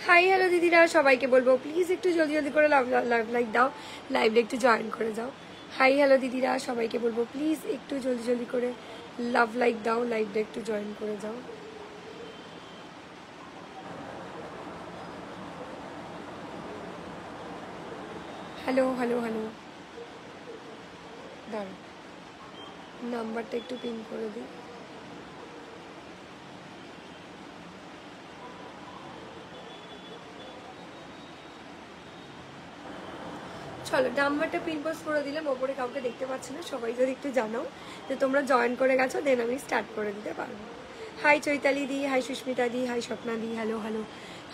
Hi hello দিদিরা, সবাইকে বলবো প্লিজ একটু জলদি জলদি করে লাইভ লাইক দাও, লাইভে একটু জয়েন করে যাও। হাই হ্যালো দিদিরা, সবাইকে বলবো প্লিজ একটু জলদি জলদি করে লাভ লাইক দাও, লাইভটা একটু জয়েন করে যাও। হ্যালো হ্যালো হ্যালো, দাঁড়াও নাম্বারটা একটু পিন করে দিই। চলো নাম্বারটা পিন পোস্ট করে দিলাম, ওপরে কাউকে দেখতে পাচ্ছি না, সবাই যদি একটু জানাও যে তোমরা জয়েন করে গেছো, দেন আমি স্টার্ট করে দিতে পারবো। হাই চৈতালি দি, হাই সুস্মিতা দি, হাই স্বপ্না দি, hello hello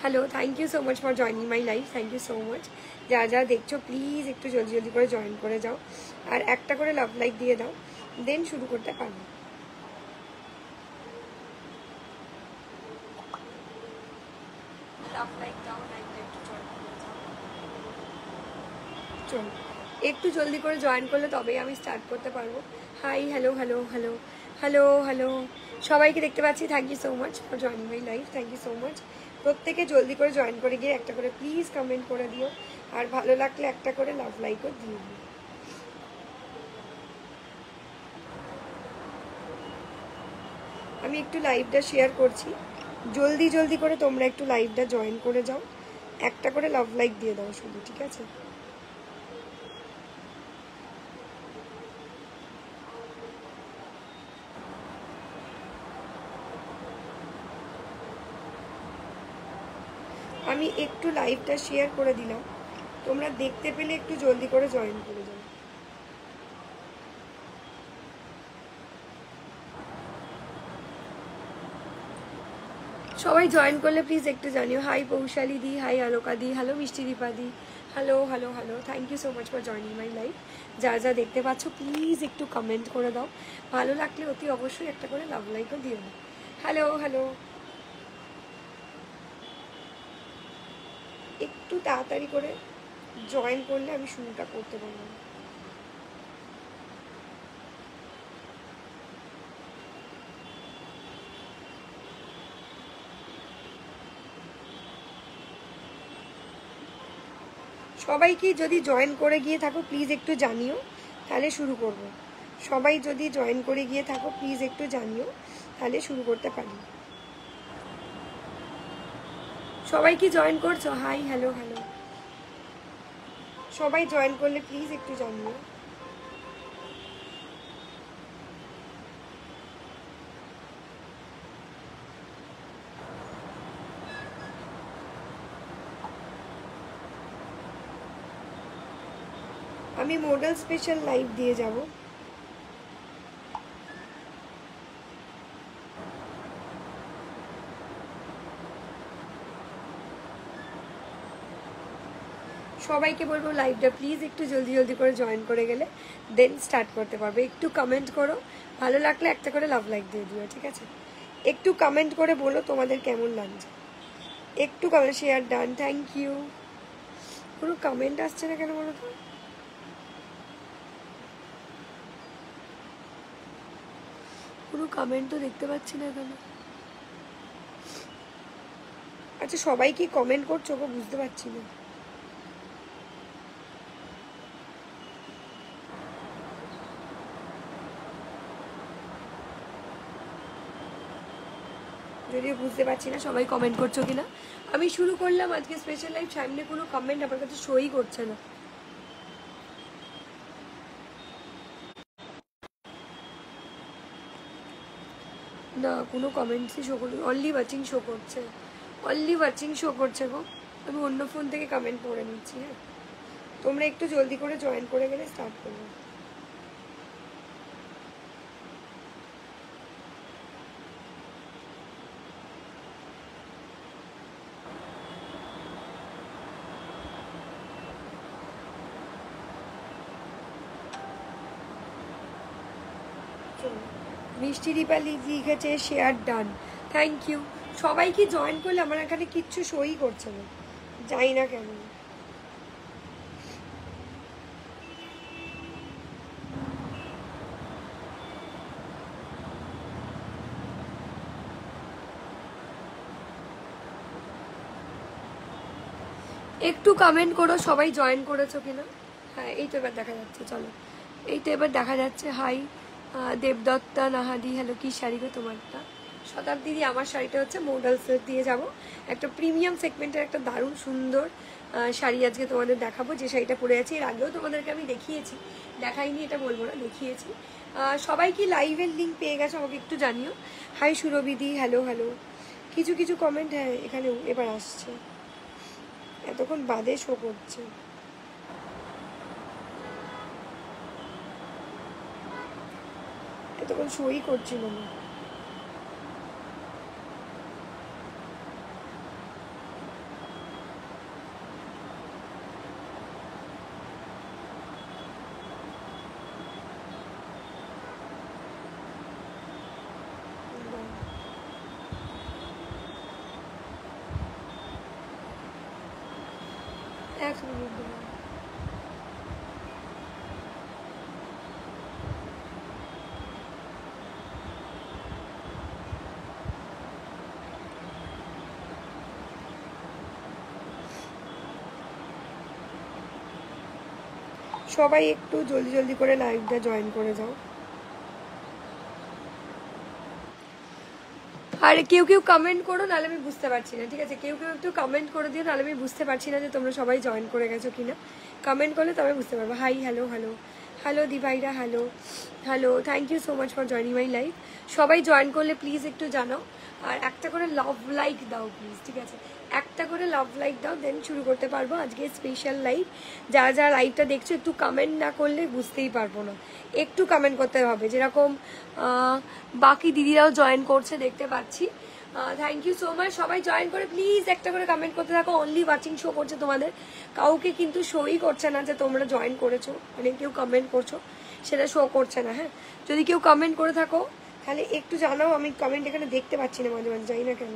hello, thank you so much for joining my life, thank you so much. যারা যারা দেখছো প্লিজ একটু জলদি জলদি করে জয়েন করে যাও, আর একটা করে লাভ লাইক দিয়ে দাও, দেন শুরু করতে পারবো। লাভ লাইক দাও, লাইকটা একটু জয়েন করে যাও। চলো একটু জলদি করে জয়েন করলে তবেই আমি স্টার্ট করতে পারবো। Hi hello hello hello hello hello, সবাইকে দেখতে পাচ্ছি, thank you so much for joining my life, thank you so much. প্রত্যেকে জলদি করে জয়েন করে গিয়ে একটা করে প্লিজ কমেন্ট করে দিও, আর ভালো লাগলে একটা করে লাভ লাইকও দিয়ে দিও। আমি একটু লাইভটা শেয়ার করছি, জলদি জলদি করে তোমরা একটু লাইভটা জয়েন করে যাও, একটা করে লাভ লাইক দিয়ে দাও শুধু, ঠিক আছে? আমি একটু লাইভটা শেয়ার করে দিলাম, তোমরা দেখতে পেলে একটু জলদি করে জয়েন করে যাও। সবাই জয়েন করলে প্লিজ একটু জানিও। হাই পৌশালী দি, হাই আলোকা দি, হ্যালো মিষ্টি দীপা দি, hello hello hello, thank you so much for joining my life. যা যা দেখতে পাচ্ছ প্লিজ একটু কমেন্ট করে দাও, ভালো লাগলে অতি অবশ্যই একটা করে লাভ লাইকও দিয়ে দাও। হ্যালো হ্যালো, একটু তাড়াতাড়ি করে জয়েন করলে আমি শুরুটা করতে পারবো। সবাইকে যদি জয়েন করে গিয়ে থাকো প্লিজ একটু জানিও, তাহলে শুরু করব। সবাই যদি জয়েন করে গিয়ে থাকো প্লিজ একটু জানিও, তাহলে শুরু করতে পারি। সবাই কি জয়েন করছো? হাই হ্যালো হ্যালো, সবাই জয়েন করলে প্লিজ একটু জানিও। আমি মডেল স্পেশাল লাইভ দিয়ে যাব। সবাইকে বলবো লাইভটা প্লিজ একটু জলদি জলদি করে জয়েন করে গেলে দেন স্টার্ট করতে পারবে। একটু কমেন্ট করো, ভালো লাগলে একটা করে লাভ লাইক দিয়ে দিও, ঠিক আছে? একটু কমেন্ট করে বলো তোমাদের কেমন লাগছে, একটু comment. Share done, thank you. কোনো কমেন্ট আসছে না কেন বলো তো? কোনো কমেন্ট তো দেখতে পাচ্ছি না কেন? আচ্ছা সবাই কি কমেন্ট করছো গো, বুঝতে পারছি না। যদিও বুঝতে পারছি না সবাই কমেন্ট করছো কিনা। আমি শুরু করলাম আজকে স্পেশাল লাইভ, সামনে কোনো কমেন্ট আমার কাছে শোই করছে না। না কোনো কমেন্টসই শো করছে, অনলি ওয়াচিং শো করছে, অনলি ওয়াচিং শো করছে গো। আমি অন্য ফোন থেকে কমেন্ট পড়ে নিচ্ছি। হ্যাঁ, তোমরা একটু জলদি করে জয়েন করে গেলে স্টার্ট করবো। মিষ্টি দীপালি লিখেছে শেয়ার ডান, থ্যাংক ইউ। সবাই কি জয়েন করলে আমার এখানে কিচ্ছু শোই করছে না, জানি না কেন। একটু কমেন্ট করো সবাই জয়েন করেছো কিনা। হ্যাঁ এই তো এবার দেখা যাচ্ছে, চলো এই তো এবার দেখা যাচ্ছে। হাই দেবদত্তা নাহাদি, হ্যালো কি শাড়ি গো তোমারটা? শতাব্দীদি আমার শাড়িটা হচ্ছে মডেল সিল্ক দিয়ে যাব, একটা প্রিমিয়াম সেগমেন্টের একটা দারুণ সুন্দর শাড়ি আজকে তোমাদের দেখাবো। যে শাড়িটা পরে আছি এর আগেও তোমাদেরকে আমি দেখিয়েছি, দেখাইনি এটা বলবো না, দেখিয়েছি। সবাই কি লাইভের লিঙ্ক পেয়ে গেছো আমাকে একটু জানিও। হাই সুরবিদি, হ্যালো হ্যালো। কিছু কিছু কমেন্ট হ্যাঁ এখানেও এবার আসছে, এতক্ষণ বাদে শো করছে। এতক্ষণ শোই করছিল না। এক মিনিট দাঁড়াও। সবাই একটু জলদি জলদি করে লাইভটা জয়েন করে যাও। আর কেউ কেউ কমেন্ট করো, নাহলে আমি বুঝতে পারছি না, ঠিক আছে? কেউ কেউ একটু কমেন্ট করে দিও, নাহলে আমি বুঝতে পারছি না যে তোমরা সবাই জয়েন করে গেছো কিনা। কমেন্ট করলে তবে বুঝতে পারবো। হাই হ্যালো হ্যালো হ্যালো দিভাইরা, hello hello, thank you so much for joining my live. সবাই জয়েন করলে প্লিজ একটু জানাও, আর একটা করে লাভ লাইক দাও প্লিজ, ঠিক আছে? একটা করে লাভ লাইক দাও, দেন শুরু করতে পারবো আজকে স্পেশাল লাইভ। যারা যারা লাইভটা দেখছো একটু কমেন্ট না করলে বুঝতেই পারবো না, একটু কমেন্ট করতে হবে। যেরকম বাকি দিদিরাও জয়েন করছে দেখতে পাচ্ছি, থ্যাংক ইউ সো মাচ। সবাই জয়েন করে প্লিজ একটা করে কমেন্ট করতে থাকো। অনলি ওয়াচিং শো করছে তোমাদের, কাউকে কিন্তু শোই করছে না যে তোমরা জয়েন করেছো, মানে কেউ কমেন্ট করছো সেটা শো করছে না। হ্যাঁ যদি কেউ কমেন্ট করে থাকো তাহলে একটু জানাও, আমি কমেন্ট এখানে দেখতে পাচ্ছি না মাঝে মাঝে, জানি না কেন।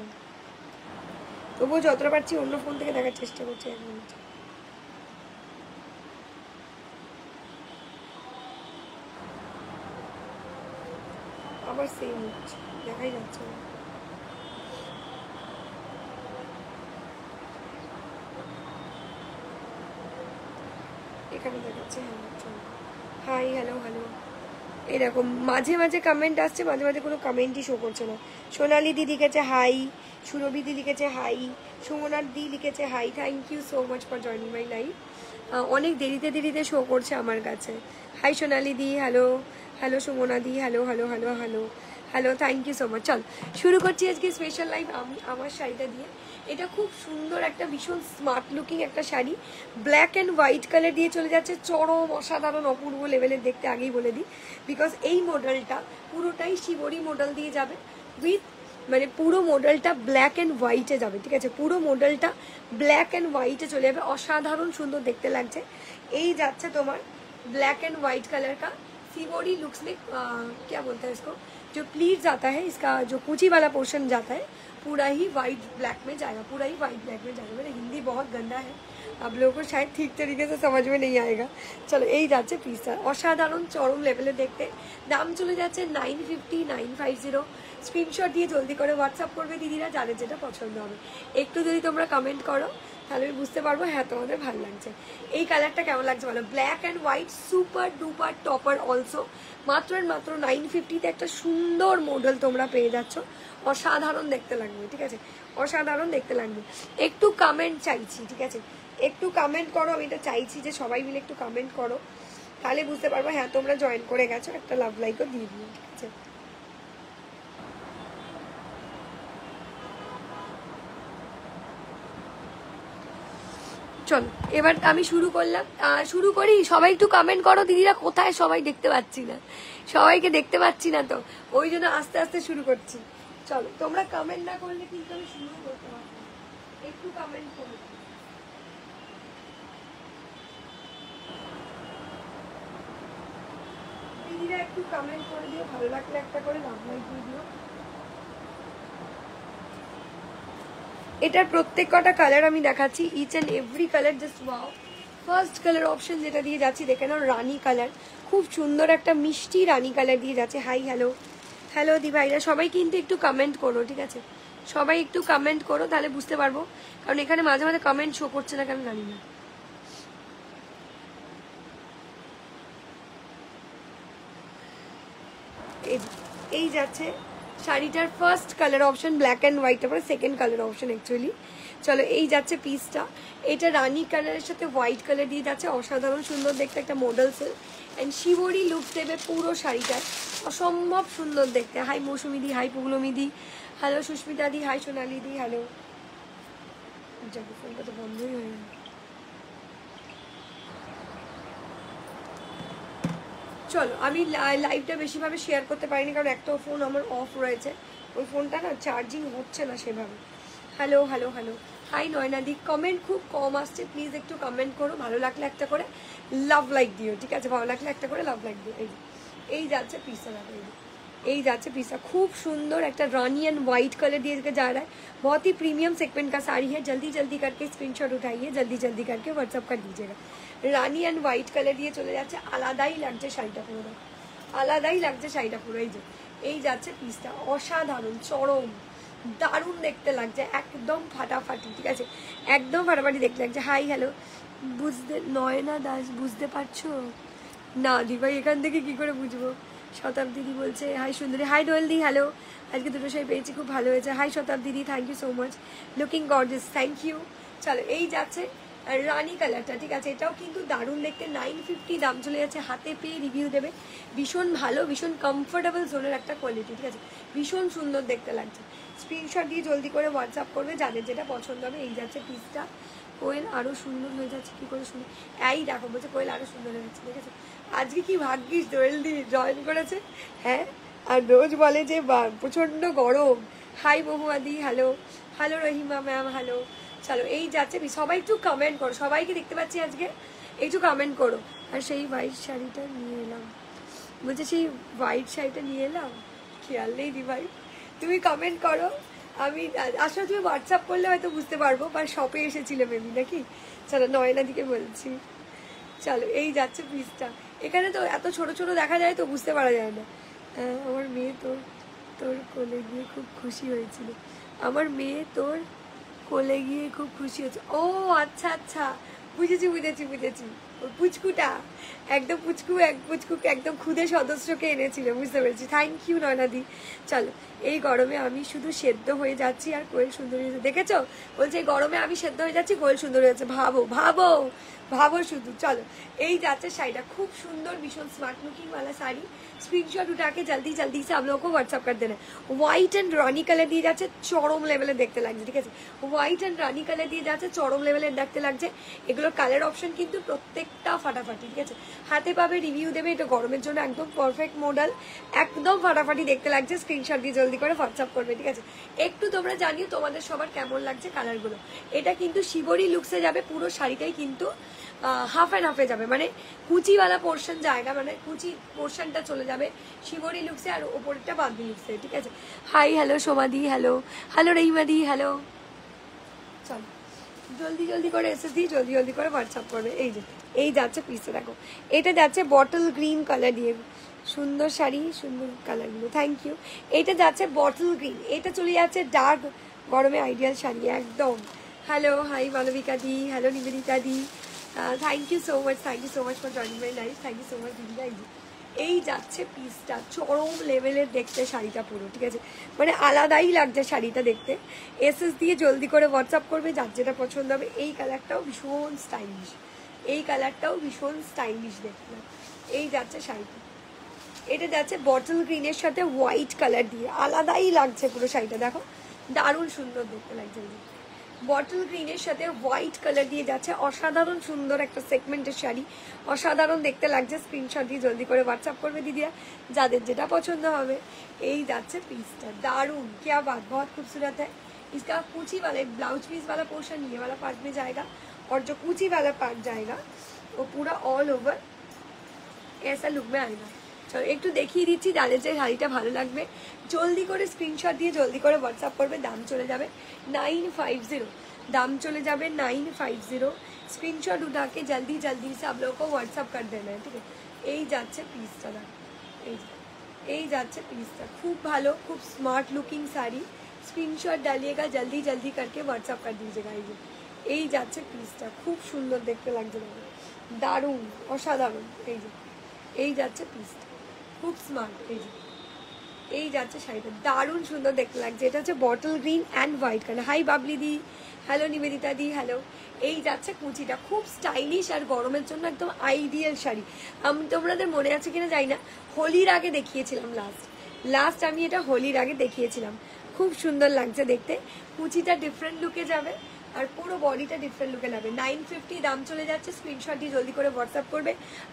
তবুও যতটা পারছি অন্য ফোন থেকে দেখার চেষ্টা করছি। এক মিনিট, আবার সেম হচ্ছে, দেখাই যাচ্ছে না। এখানে দেখাচ্ছে, হ্যাঁ চলো। হাই হ্যালো হ্যালো, এরকম মাঝে মাঝে কমেন্ট আসছে, মাঝে মাঝে কোনো কমেন্টই শো করছে না। সোনালি দি লিখেছে হাই, সুরভি দি লিখেছে হাই, সুমনার দি লিখেছে hi. Thank you so much for joining my live. অনেক দেরিতে দেরিতে শো করছে আমার কাছে। হাই সোনালি দি, হ্যালো হ্যালো সুমনা দি, hello hello hello hello hello, thank you so much. চল শুরু করছি আজকে স্পেশাল লাইভ আমি আমার শাড়িটা দিয়ে। এটা খুব সুন্দর একটা ভীষণ স্মার্ট লুকিং একটা sari, black and white colour দিয়ে চলে যাচ্ছে, চরম অসাধারণ অপূর্ব লেভেলের দেখতে, আগেই বলে দিই। বিকজ এই মডেলটা পুরোটাই শিবরি মডেল দিয়ে যাবে, উইথ মানে পুরো মডেলটা ব্ল্যাক অ্যান্ড হোয়াইটে যাবে, ঠিক আছে? পুরো মডেলটা ব্ল্যাক অ্যান্ড হোয়াইটে চলে যাবে, অসাধারণ সুন্দর দেখতে লাগছে। এই যাচ্ছে তোমার ब्लैक एंड वाइट कलर का सिवोरी लुक्स में क्या बोलते हैं इसको, जो प्लीट जाता है, इसका जो पूंची वाला पोर्शन जाता है पूरा ही वाइट ब्लैक में जाएगा, पूरा ही वाइट ब्लैक में जाएगा। मेरा हिंदी बहुत गंदा है, आप लोगों को शायद ठीक तरीके से समझ में नहीं आएगा। चलो এই যাচ্ছে পিসটা, অসাধারণ চরম লেভেলে দেখতে। দাম চলে যাচ্ছে 950 950। স্ক্রিনশট দিয়ে জলদি করে হোয়াটসঅ্যাপ করবে দিদিরা, যাদের যেটা পছন্দ হবে। একটু যদি তোমরা কমেন্ট করো তাহলে আমি বুঝতে পারবো হ্যাঁ তোমাদের ভালো লাগছে। এই কালারটা কেমন লাগছে বলো? Black and white super duper topper also. মাত্র আর মাত্র 950-তে একটা সুন্দর মডেল তোমরা পেয়ে যাচ্ছ, অসাধারণ দেখতে লাগবে, ঠিক আছে? অসাধারণ দেখতে লাগবে। একটু কমেন্ট চাইছি, ঠিক আছে? একটু কমেন্ট করো, আমি এটা চাইছি যে সবাই মিলে একটু কমেন্ট করো, তাহলে বুঝতে পারবো হ্যাঁ তোমরা জয়েন করে গেছো। একটা লাভ লাইকও দিয়ে দিও, ঠিক আছে? চল এবার আমি শুরু করলাম, শুরু করি। সবাই একটু কমেন্ট করো দিদিরা, কোথায় সবাই দেখতে পাচ্ছি না, সবাইকে দেখতে পাচ্ছি না তো, ওই জন্য আস্তে আস্তে শুরু করছি। চলো তোমরা কমেন্ট না করলে কিন্তু আমি শুরু করতে পারবো না, একটু কমেন্ট করো দিদিরা, একটু কমেন্ট করে দিও, ভালো লাগলে একটা করে লাভ লাইক দিয়ে দিও। এটার প্রত্যেক কটা কালার আমি দেখাচ্ছি, each and every colour just wow. First colour option যেটা দিয়ে যাচ্ছি দেখে নাও, রানী কালার, খুব সুন্দর একটা মিষ্টি রানী কালার দিয়ে যাচ্ছে। হাই হ্যালো হ্যালো দি ভাইরা, সবাই কিন্তু একটু কমেন্ট করো, ঠিক আছে? সবাই একটু কমেন্ট করো, তাহলে বুঝতে পারবো, কারণ এখানে মাঝে মাঝে কমেন্ট শো করছে না কেন জানি না। এই যাচ্ছে শাড়িটার first colour option black and white, তারপরে সেকেন্ড কালার অপশন অ্যাকচুয়ালি। চলো এই যাচ্ছে পিসটা, এটা রানি কালারের সাথে হোয়াইট কালার দিয়ে যাচ্ছে, অসাধারণ সুন্দর দেখতে একটা মডেল সেল অ্যান্ড শিবরি লুক দেবে পুরো শাড়িটায়, অসম্ভব সুন্দর দেখতে। হাই মৌসুমি দি, হাই পুগলমি দি, হ্যালো সুস্মিতা দি, হাই সোনালি দি, হ্যালো। ফোনটা তো বন্ধই হয়ে গেল। চলো আমি লাইভটা বেশিভাবে শেয়ার করতে পারিনি, কারণ একটা ফোন আমার অফ রয়েছে, ওই ফোনটা না চার্জিং হচ্ছে না সেভাবে। হ্যালো হ্যালো হ্যালো, হাই নয়নাদি। কমেন্ট খুব কম আসছে, প্লিজ একটু কমেন্ট করো, ভালো লাগলে একটা করে লাভ লাইক দিও, ঠিক আছে? ভালো লাগলে একটা করে লাভ লাইক দিও। এই যাচ্ছে পিসা, দেখো এই যাচ্ছে पिसा, खूब सुंदर एक रानी एंड व्हाइट कलर दिए जा रहा है, बहुत ही प्रीमियम सेगमेंट का साड़ी है। जल्दी जल्दी करके स्क्रीनशॉट उठाइए, जल्दी जल्दी करके व्हाट्सअप कर दीजिएगा। रानी एंड व्हाइट कलर दिए चले जाচ্ছে, আলাদাই লাগছে শাড়িটা পুরো, আলাদাই লাগছে শাড়িটা পুরো। এই যাচ্ছে পিসটা, অসাধারণ চরম দারুণ দেখতে লাগছে, একদম ফাটাফাটি, ঠিক আছে? একদম ফাটাফাটি দেখতে লাগছে। হাই হ্যালো, বুঝতে নয়না দাস, বুঝতে পারছো না দি ভাই? এখান থেকে কি করে বুঝবো? শতাব্দী দি বলছে হাই সুন্দরী, হাই ডোয়েল দি, হ্যালো। আজকে দুটো শাড়ি পেয়েছি, খুব ভালো হয়েছে। হাই শতাব্দী দি, thank you so much, looking gorgeous, thank you. চলো এই যাচ্ছে রানি কালারটা, ঠিক আছে? এটাও কিন্তু দারুণ দেখতে, 950 দাম চলে যাচ্ছে, হাতে পেয়ে রিভিউ দেবে। ভীষণ ভালো, ভীষণ কমফোর্টেবল জোনের একটা কোয়ালিটি, ঠিক আছে? ভীষণ সুন্দর দেখতে লাগছে। স্ক্রিনশট দিয়ে জলদি করে হোয়াটসঅ্যাপ করবে যাদের যেটা পছন্দ হবে। এই যাচ্ছে পিসটা, কোয়েল আরও সুন্দর হয়ে যাচ্ছে, কী করে শুনি? এই দেখো বলছে কোয়েল আরও সুন্দর হয়ে যাচ্ছে, ঠিক আছে? আজকে কি ভাগ্যিস দোয়েল দি জয়েন করেছে, হ্যাঁ? আর রোজ বলে যে প্রচণ্ড গরম। হাই বহুয়াদি, hello hello Rahima ma'am, hello. চলো এই যাচ্ছে, সবাই একটু কমেন্ট করো, সবাইকে দেখতে পাচ্ছি আজকে, একটু কমেন্ট করো। আর সেই হোয়াইট শাড়িটা নিয়ে এলাম, বলছে সেই হোয়াইট শাড়িটা নিয়ে এলাম, খেয়াল নেই দি ভাই, তুমি কমেন্ট করো। আমি আসলে তুমি হোয়াটসঅ্যাপ করলে হয়তো বুঝতে পারবো, বা শপে এসেছিলে মেবি নাকি। চলো নয়না দিকে বলছি। চলো এই যাচ্ছে পিসটা, এখানে তো এত ছোট ছোট দেখা যায় তো বুঝতে পারা যায় না। আমার মেয়ে তোর কোলে গিয়ে খুব খুশি হয়েছিল, আমার মেয়ে তোর কোলে গিয়ে খুব খুশি হয়েছে। ও আচ্ছা আচ্ছা, বুঝেছি বুঝেছি বুঝেছি, পুচকুটা একদম পুচকুকে একদম খুদে সদস্যকে এনেছিল, বুঝতে পেরেছি। থ্যাংক ইউ নয়নাদি। চলো এই গরমে আমি শুধু সেদ্ধ হয়ে যাচ্ছি আর কোয়েল সুন্দর হয়েছে, দেখেছো? বলছে এই গরমে আমি সেদ্ধ হয়ে যাচ্ছি, কোয়েল সুন্দর হয়েছে, ভাবো ভাবো ভাবো শুধু। চলো এই যাচ্ছে শাড়িটা, খুব সুন্দর, ভীষণ স্मार्ट लुकिंग वाला साड़ी। स्क्रीनशॉट उठा के जल्दी जल्दी से आप लोगों को व्हाट्सअप कर देना। হোয়াইট অ্যান্ড রানি কালার দিয়ে যাচ্ছে, চরম লেভেলে দেখতে লাগছে, ঠিক আছে? হোয়াইট অ্যান্ড রানি কালার দিয়ে যাচ্ছে, চরম লেভেলে দেখতে লাগছে। এগুলোর কালার অপশন কিন্তু প্রত্যেকটা ফাটাফাটি, ঠিক আছে? হাতে পাবে, রিভিউ দেবে, এটা গরমের জন্য একদম পারফেক্ট মডেল, একদম ফাটাফাটি দেখতে লাগছে। স্ক্রিনশট দিয়ে জলদি করে হোয়াটসঅ্যাপ করবে, ঠিক আছে? একটু তোমরা জানিও তোমাদের সবার কেমন লাগছে কালারগুলো। এটা কিন্তু শিবরি লুকসে যাবে, পুরো শাড়িটাই কিন্তু হাফ অ্যান্ড হাফে যাবে, মানে কুচিওয়ালা পোর্শন জায়গা, মানে কুচি পোর্শনটা চলে যাবে শিবরি লুকসে, আর ওপরটা বাঁধনি লুকসে, ঠিক আছে? হাই হ্যালো সোমাদি, হ্যালো হ্যালো রহিমাদি, হ্যালো। চলো জলদি জলদি করে এসএস দিয়ে জলদি জলদি করে হোয়াটসঅ্যাপ করবে। এই যাচ্ছে পিসে, দেখো এটা যাচ্ছে বটল গ্রিন কালার দিয়ে, সুন্দর শাড়ি, সুন্দর কালারগুলো, থ্যাংক ইউ। এটা যাচ্ছে বটল গ্রিন, এটা চলে যাচ্ছে ডার্ক গরমে আইডিয়াল শাড়ি একদম। হ্যালো হাই মালবিকা দি, হ্যালো নিবেদিতা দি, thank you so much for joining my life, thank you so much দিদিরা। এই যাচ্ছে পিসটা, চরম লেভেলের দেখতে শাড়িটা পুরো, ঠিক আছে? মানে আলাদাই লাগছে শাড়িটা দেখতে। এসএস দিয়ে জলদি করে হোয়াটসঅ্যাপ করবে যার যেটা পছন্দ হবে। এই কালারটাও ভীষণ স্টাইলিশ, এই কালারটাও ভীষণ স্টাইলিশ দেখতে। এই যাচ্ছে শাড়িটা, এটা যাচ্ছে বটল গ্রিনের সাথে হোয়াইট কালার দিয়ে, আলাদাই লাগছে পুরো শাড়িটা, দেখো দারুণ সুন্দর দেখতে লাগছে। বটল গ্রিনের সাথে হোয়াইট কালার দিয়ে যাচ্ছে, অসাধারণ সুন্দর একটা সেগমেন্টের শাড়ি, অসাধারণ দেখতে লাগছে। স্ক্রিনশট দিয়ে জলদি করে হোয়াটসঅ্যাপ করবে দিদিরা যাদের যেটা পছন্দ হবে। এই যাচ্ছে পিসটা, दारुण, क्या बात, बहुत खूबसूरत है। इसका कुची वाला ब्लाउज पीस वाला पोर्शन ये वाला पार्ट में जाएगा, और जो कुची वाला पार्ट जाएगा वो पूरा ऑल ओवर ऐसा लुक में आएगा। চলো একটু দেখিয়ে দিচ্ছি যাদের যে শাড়িটা ভালো লাগবে, জলদি করে স্ক্রিনশট দিয়ে জলদি করে হোয়াটসঅ্যাপ করবে। দাম চলে যাবে 950, দাম চলে যাবে 950। স্ক্রিনশট उठा के जल्दी जल्दी से आप लोगों को व्हाट्सअप कर देना है, ঠিক আছে? এই যাচ্ছে পিসটা, এই যাচ্ছে পিসটা, খুব ভালো, খুব স্মার্ট লুকিং শাড়ি, स्क्रीनशॉट डालिएगा, जल्दी जल्दी करके व्हाट्सअप कर दीजिएगा। এই যাচ্ছে পিসটা, খুব সুন্দর দেখতে লাগছে, দারুণ অসাধারণ। এই যাচ্ছে পিসটা, খুব স্মার্ট। এই যাচ্ছে শাড়িটা, দারুণ সুন্দর দেখতে লাগছে। এটা হচ্ছে bottle green and white colour. Hi Babli দি, হ্যালো নিবেদিতা দি, হ্যালো। এই যাচ্ছে কুচিটা, খুব স্টাইলিশ আর গরমের জন্য একদম আইডিয়াল শাড়ি। আমি তোমাদের মনে আছে কিনা জানি না, হোলির আগে দেখিয়েছিলাম লাস্ট আমি এটা হোলির আগে দেখিয়েছিলাম। খুব সুন্দর লাগছে দেখতে। কুচিটা ডিফারেন্ট লুকে যাবে আর পুরো বডিটা ডিফারেন্ট লুকে যাবে। 950 দাম চলে যাচ্ছে। স্ক্রিনশট দিয়ে জলদি করে হোয়াটসঅ্যাপ করবে।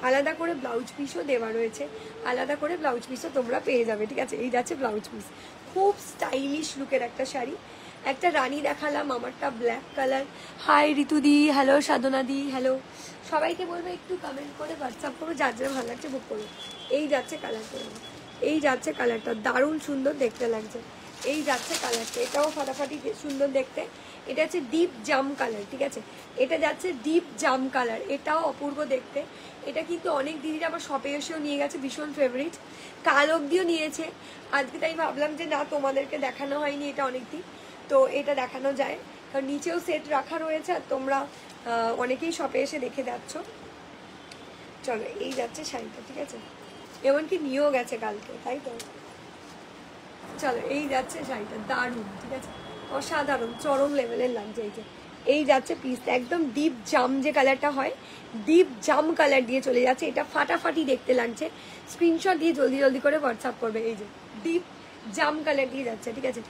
আলাদা করে ব্লাউজ পিসও দেওয়া রয়েছে, আলাদা করে ব্লাউজ পিসও তোমরা পেয়ে যাবে, ঠিক আছে। এই যাচ্ছে ব্লাউজ পিস, খুব স্টাইলিশ লুকের একটা শাড়ি। একটা রানী দেখালাম, আমারটা ব্ল্যাক কালার। হাই ঋতুদি, হ্যালো সাধনা দি, হ্যালো। সবাইকে বলবে একটু কমেন্ট করে হোয়াটসঅ্যাপ করবো, যার যার ভালো লাগছে বুক করবো। এই যাচ্ছে কালারটা, এই যাচ্ছে কালারটা, দারুণ সুন্দর দেখতে লাগছে। এই যাচ্ছে কালারটা, এটাও ফাটাফাটি সুন্দর দেখতে। এটা হচ্ছে ডিপ জাম কালার, ঠিক আছে। এটা যাচ্ছে ডিপ জাম কালার, এটাও অপূর্ব দেখতে। এটা কিন্তু অনেক দিদিরা আবার শপে এসেও নিয়ে গেছে, ভীষণ ফেভারিট। কাল অব্দিও নিয়েছে। আজকে তাই ভাবলাম যে না, তোমাদেরকে দেখানো হয়নি এটা অনেকদিন, তো এটা দেখানো যায়। কারণ নিচেও সেট রাখা রয়েছে আর তোমরা অনেকেই শপে এসে দেখে যাচ্ছ। চলো, এই যাচ্ছে শাড়িটা, ঠিক আছে। এমনকি নিয়েও গেছে কালকে, তাই তো। চলো, এই যাচ্ছে শাড়িটা, দারুণ, ঠিক আছে, অসাধারণ, চরম লেভেলের লাগছে। এই যাচ্ছে পিসটা, একদম ডিপ জাম যে কালারটা হয়, ডিপ জাম কালার দিয়ে চলে যাচ্ছে। এটা ফাটাফাটি দেখতে লাগছে। স্ক্রিনশট দিয়ে জলদি জলদি করে হোয়াটসঅ্যাপ করবে। এই যে ডিপ জাম কালার দিয়ে যাচ্ছে, ঠিক আছে,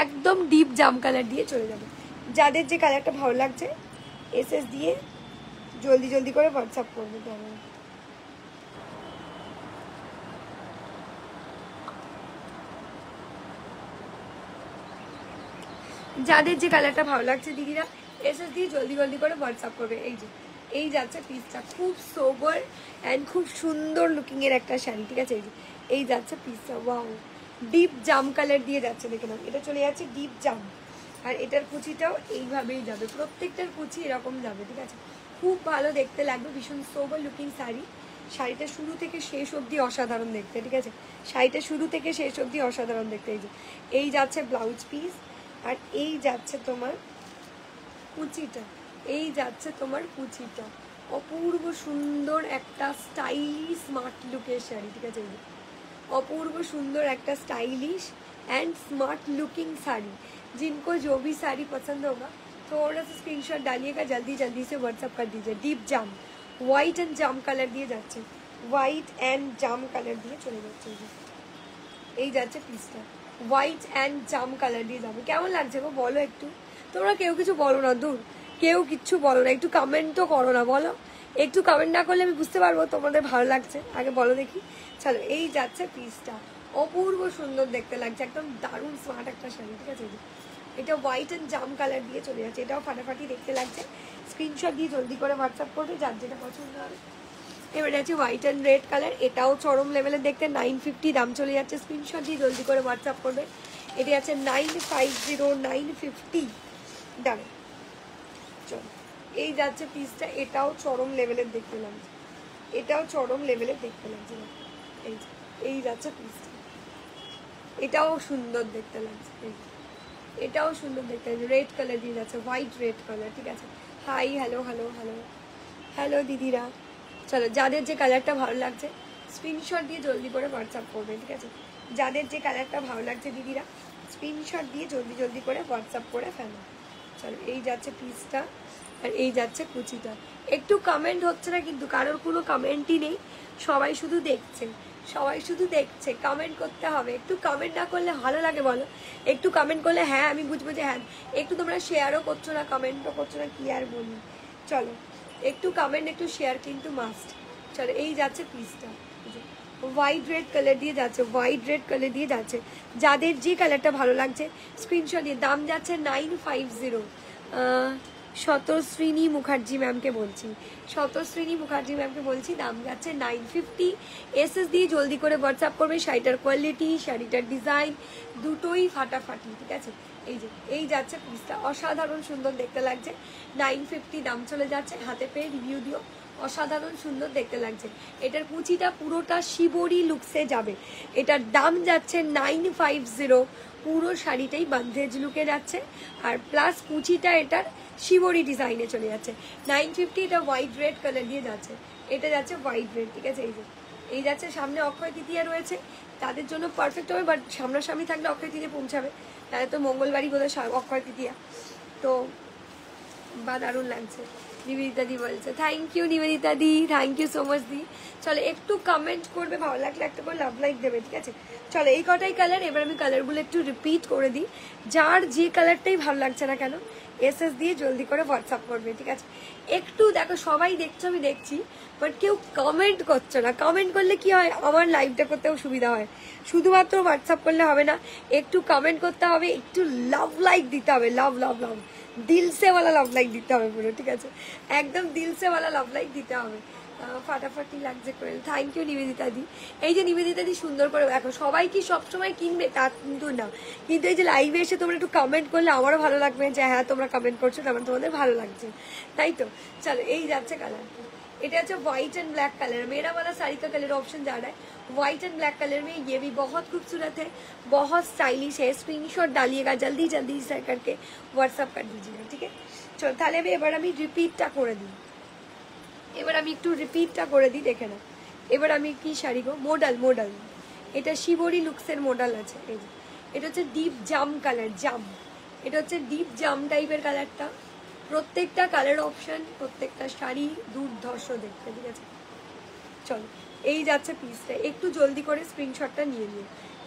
একদম ডিপ জাম কালার দিয়ে চলে যাবে। যাদের যে কালারটা ভালো লাগছে এসএস দিয়ে জলদি জলদি করে হোয়াটসঅ্যাপ করবে। যাদের যে কালারটা ভালো লাগছে দিদিরা এসএস দিয়ে জলদি জলদি করে হোয়াটসঅ্যাপ করবে। এই যে এই যাচ্ছে পিসটা, খুব সোবার অ্যান্ড খুব সুন্দর লুকিং এর একটা শাড়ি, ঠিক আছে। এই যাচ্ছে পিসটা, ওয়াও, ডিপ জাম কালার দিয়ে যাচ্ছে, দেখে নাও। এটা চলে যাচ্ছে ডিপ জাম, আর এটার কুচিটাও এইভাবেই যাবে, প্রত্যেকটার কুচি এরকম যাবে, ঠিক আছে। খুব ভালো দেখতে লাগবে, ভীষণ সোবার লুকিং শাড়ি। শাড়িটা শুরু থেকে শেষ অবধি অসাধারণ দেখতে, ঠিক আছে। শাড়িটা শুরু থেকে শেষ অবধি অসাধারণ দেখতে। এই যে এই যাচ্ছে ব্লাউজ পিস, আর এই যাচ্ছে তোমার কুচিটা, এই যাচ্ছে তোমার কুচিটা, অপূর্ব সুন্দর একটা স্টাইলিশ স্মার্ট লুকের শাড়ি, ঠিক আছে। অपूर्व सुंदर एक stylish and smart looking sari. जिनको जो भी साड़ी पसंद होगा थोड़ा सा स्क्रीनशॉट डालिएगा, जल्दी जल्दी से व्हाट्सअप कर दीजिए। Deep jam white and jam colour दिए जाच्छे, व्हाइट एंड जाम कलर दिए चले जाच्छे। এই যাচ্ছে পিসটা, হোয়াইট অ্যান্ড জাম কালার দিয়ে যাবে। কেমন লাগছে গো বলো একটু। তোমরা কেউ কিছু বলো না, দূর কেউ কিচ্ছু বলো না, একটু কমেন্ট তো করো না, বলো। একটু কমেন্ট না করলে আমি বুঝতে পারবো তোমাদের ভালো লাগছে, আগে বলো দেখি। চলো, এই যাচ্ছে পিসটা, অপূর্ব সুন্দর দেখতে লাগছে, একদম দারুণ স্মার্ট একটা শাড়ি, ঠিক আছে। এটা হোয়াইট অ্যান্ড জাম কালার দিয়ে চলে যাচ্ছে, এটাও ফাটাফাটি দেখতে লাগছে। স্ক্রিনশট দিয়ে জলদি করে হোয়াটসঅ্যাপ করবে যার যেটা পছন্দ হবে। এবারে আছে হোয়াইট অ্যান্ড রেড কালার, এটাও চরম লেভেলের দেখতে, 950 দাম চলে যাচ্ছে। স্ক্রিনশট দিয়ে জলদি করে হোয়াটসঅ্যাপ করবে। এটি আছে 950 950 দাঁড়ে। চলো, এই যাচ্ছে পিসটা, এটাও চরম লেভেলের দেখতে লাগছে, এটাও চরম লেভেলের দেখতে লাগছে। এই যাচ্ছে পিসটা, এটাও সুন্দর দেখতে লাগছে, এটাও সুন্দর দেখতে লাগছে। রেড কালার দিয়ে যাচ্ছে, হোয়াইট রেড কালার, ঠিক আছে। Hi, hello hello hello hello দিদিরা। চলো, যাদের যে কালারটা ভালো লাগছে স্ক্রিনশট দিয়ে জলদি করে হোয়াটসঅ্যাপ করবে, ঠিক আছে। যাদের যে কালারটা ভালো লাগছে দিদিরা স্ক্রিনশট দিয়ে জলদি জলদি করে হোয়াটসঅ্যাপ করে ফেলো। চলো, এই যাচ্ছে পিসটা, আর এই যাচ্ছে কুচিটা। একটু কমেন্ট হচ্ছে না কিন্তু, কারোর কোনো কমেন্টই নেই, সবাই শুধু দেখছে, সবাই শুধু দেখছে। কমেন্ট করতে হবে, একটু কমেন্ট না করলে ভালো লাগে বলো। একটু কমেন্ট করলে হ্যাঁ আমি বুঝবো যে হ্যাঁ। একটু তোমরা শেয়ারও করছো না, কমেন্টও করছো না, কি আর বলি। চলো, একটু কমেন্ট একটু শেয়ার কিন্তু মাস্ট। চলো, এই যাচ্ছে পিসটা, হোয়াইট রেড কালার দিয়ে যাচ্ছে, হোয়াইট রেড কালার দিয়ে যাচ্ছে। যাদের যে কালারটা ভালো লাগছে স্ক্রিনশট দিয়ে। দাম যাচ্ছে 950। শতশ্রীনী মুখার্জি ম্যামকে বলছি, শতশ্রীনী মুখার্জি ম্যামকে বলছি, দাম যাচ্ছে 950। এসএস দিয়ে জলদি করে হোয়াটসঅ্যাপ করবে। শাড়িটার কোয়ালিটি, শাড়িটার ডিজাইন দুটোই ফাটাফাটি, ঠিক আছে। এই যে এই যাচ্ছে পিসটা, অসাধারণ সুন্দর দেখতে লাগছে। 950 দাম চলে যাচ্ছে, হাতে পেয়ে রিভিউ দিও। অসাধারণ সুন্দর দেখতে লাগছে। এটার কুচিটা পুরোটা শিবরি লুকসে যাবে। এটার দাম যাচ্ছে 950, পুরো শাড়িটাই বান্ধেজ লুকে যাচ্ছে, আর প্লাস কুচিটা এটার শিবরি ডিজাইনে চলে যাচ্ছে। 950, এটা হোয়াইট রেড কালার দিয়ে যাচ্ছে, এটা যাচ্ছে হোয়াইট রেড, ঠিক আছে। এই যে এই যাচ্ছে, সামনে অক্ষয় তৃতীয়া রয়েছে, তাদের জন্য পারফেক্ট হবে, বাট সামনাসামনি থাকলে অক্ষয় তৃতীয়া পৌঁছাবে, তাহলে তো মঙ্গলবারই বোধ হয় অক্ষয় তৃতীয়া। তো বা দারুণ লাগছে। নিবেদিতা দি বলছে থ্যাংক ইউ নিবেদিতা দি, থ্যাংক ইউ সো মাচ দি। চলো একটু কমেন্ট করবে, ভালো লাগলে একটা করে লাভ লাইক দেবে, ঠিক আছে। চলো এই কটাই কালার, এবার আমি কালারগুলো একটু রিপিট করে দিই। যার যে কালারটাই ভালো লাগছে না কেন এসএস দিয়ে জলদি করে হোয়াটসঅ্যাপ করবে, ঠিক আছে। একটু দেখো, সবাই দেখছো আমি দেখছি, বাট কেউ কমেন্ট করছো না। কমেন্ট করলে কি হয়, আমার লাইভটা করতেও সুবিধা হয়। শুধুমাত্র হোয়াটসঅ্যাপ করলে হবে না, একটু কমেন্ট করতে হবে, একটু লাভ লাইক দিতে হবে, লাভ লাভ লাভ, দিল সে ওয়ালা লাভ লাইক দিতে হবে পুরো, ঠিক আছে। একদম দিল সে ওয়ালা লাভ লাইক দিতে হবে। ফাটাফাটি লাগছে করে, থ্যাংক ইউ নিবেদিতা দি। এই যে নিবেদিতা দি সুন্দর করে দেখো, সবাই কি সবসময় কিনবে তা কিন্তু না, কিন্তু এই যে লাইভে এসে তোমরা একটু কমেন্ট করলে আমারও ভালো লাগবে, যে হ্যাঁ তোমরা কমেন্ট করছো, তারপর তোমাদের ভালো লাগছে, তাই তো। চলো এই যাচ্ছে কালারটা, এটা হচ্ছে व्हाइट एंड ब्लैक कलर। मेरा वाला साड़ी का कलर ऑप्शन जा रहा है व्हाइट एंड ब्लैक कलर में, ये भी बहुत खूबसूरत है, बहुत स्टाइलिश है। स्क्रीनशॉट डालिएगा जल्दी जल्दी से करके व्हाट्सअप कर दीजिएगा, ठीक है। चलो তাহলে এবার আমি রিপিটটা করে দিই, এবার আমি একটু রিপিটটা করে দিই, দেখে না। এবার আমি কি শাড়ি গো, মডেল মডেল, এটা শিবরি লুকসের মডেল আছে। এই যে এটা হচ্ছে ডিপ জাম কালার, জাম, এটা হচ্ছে ডিপ জাম টাইপের কালারটা। প্রত্যেকটা কালার অপশন, প্রত্যেকটা শাড়ি দুর্ধর্ষ দেখতে, ঠিক আছে। চলো এই যাচ্ছে পিসটা, একটু জলদি করে স্ক্রিনশটটা নিয়ে নিও,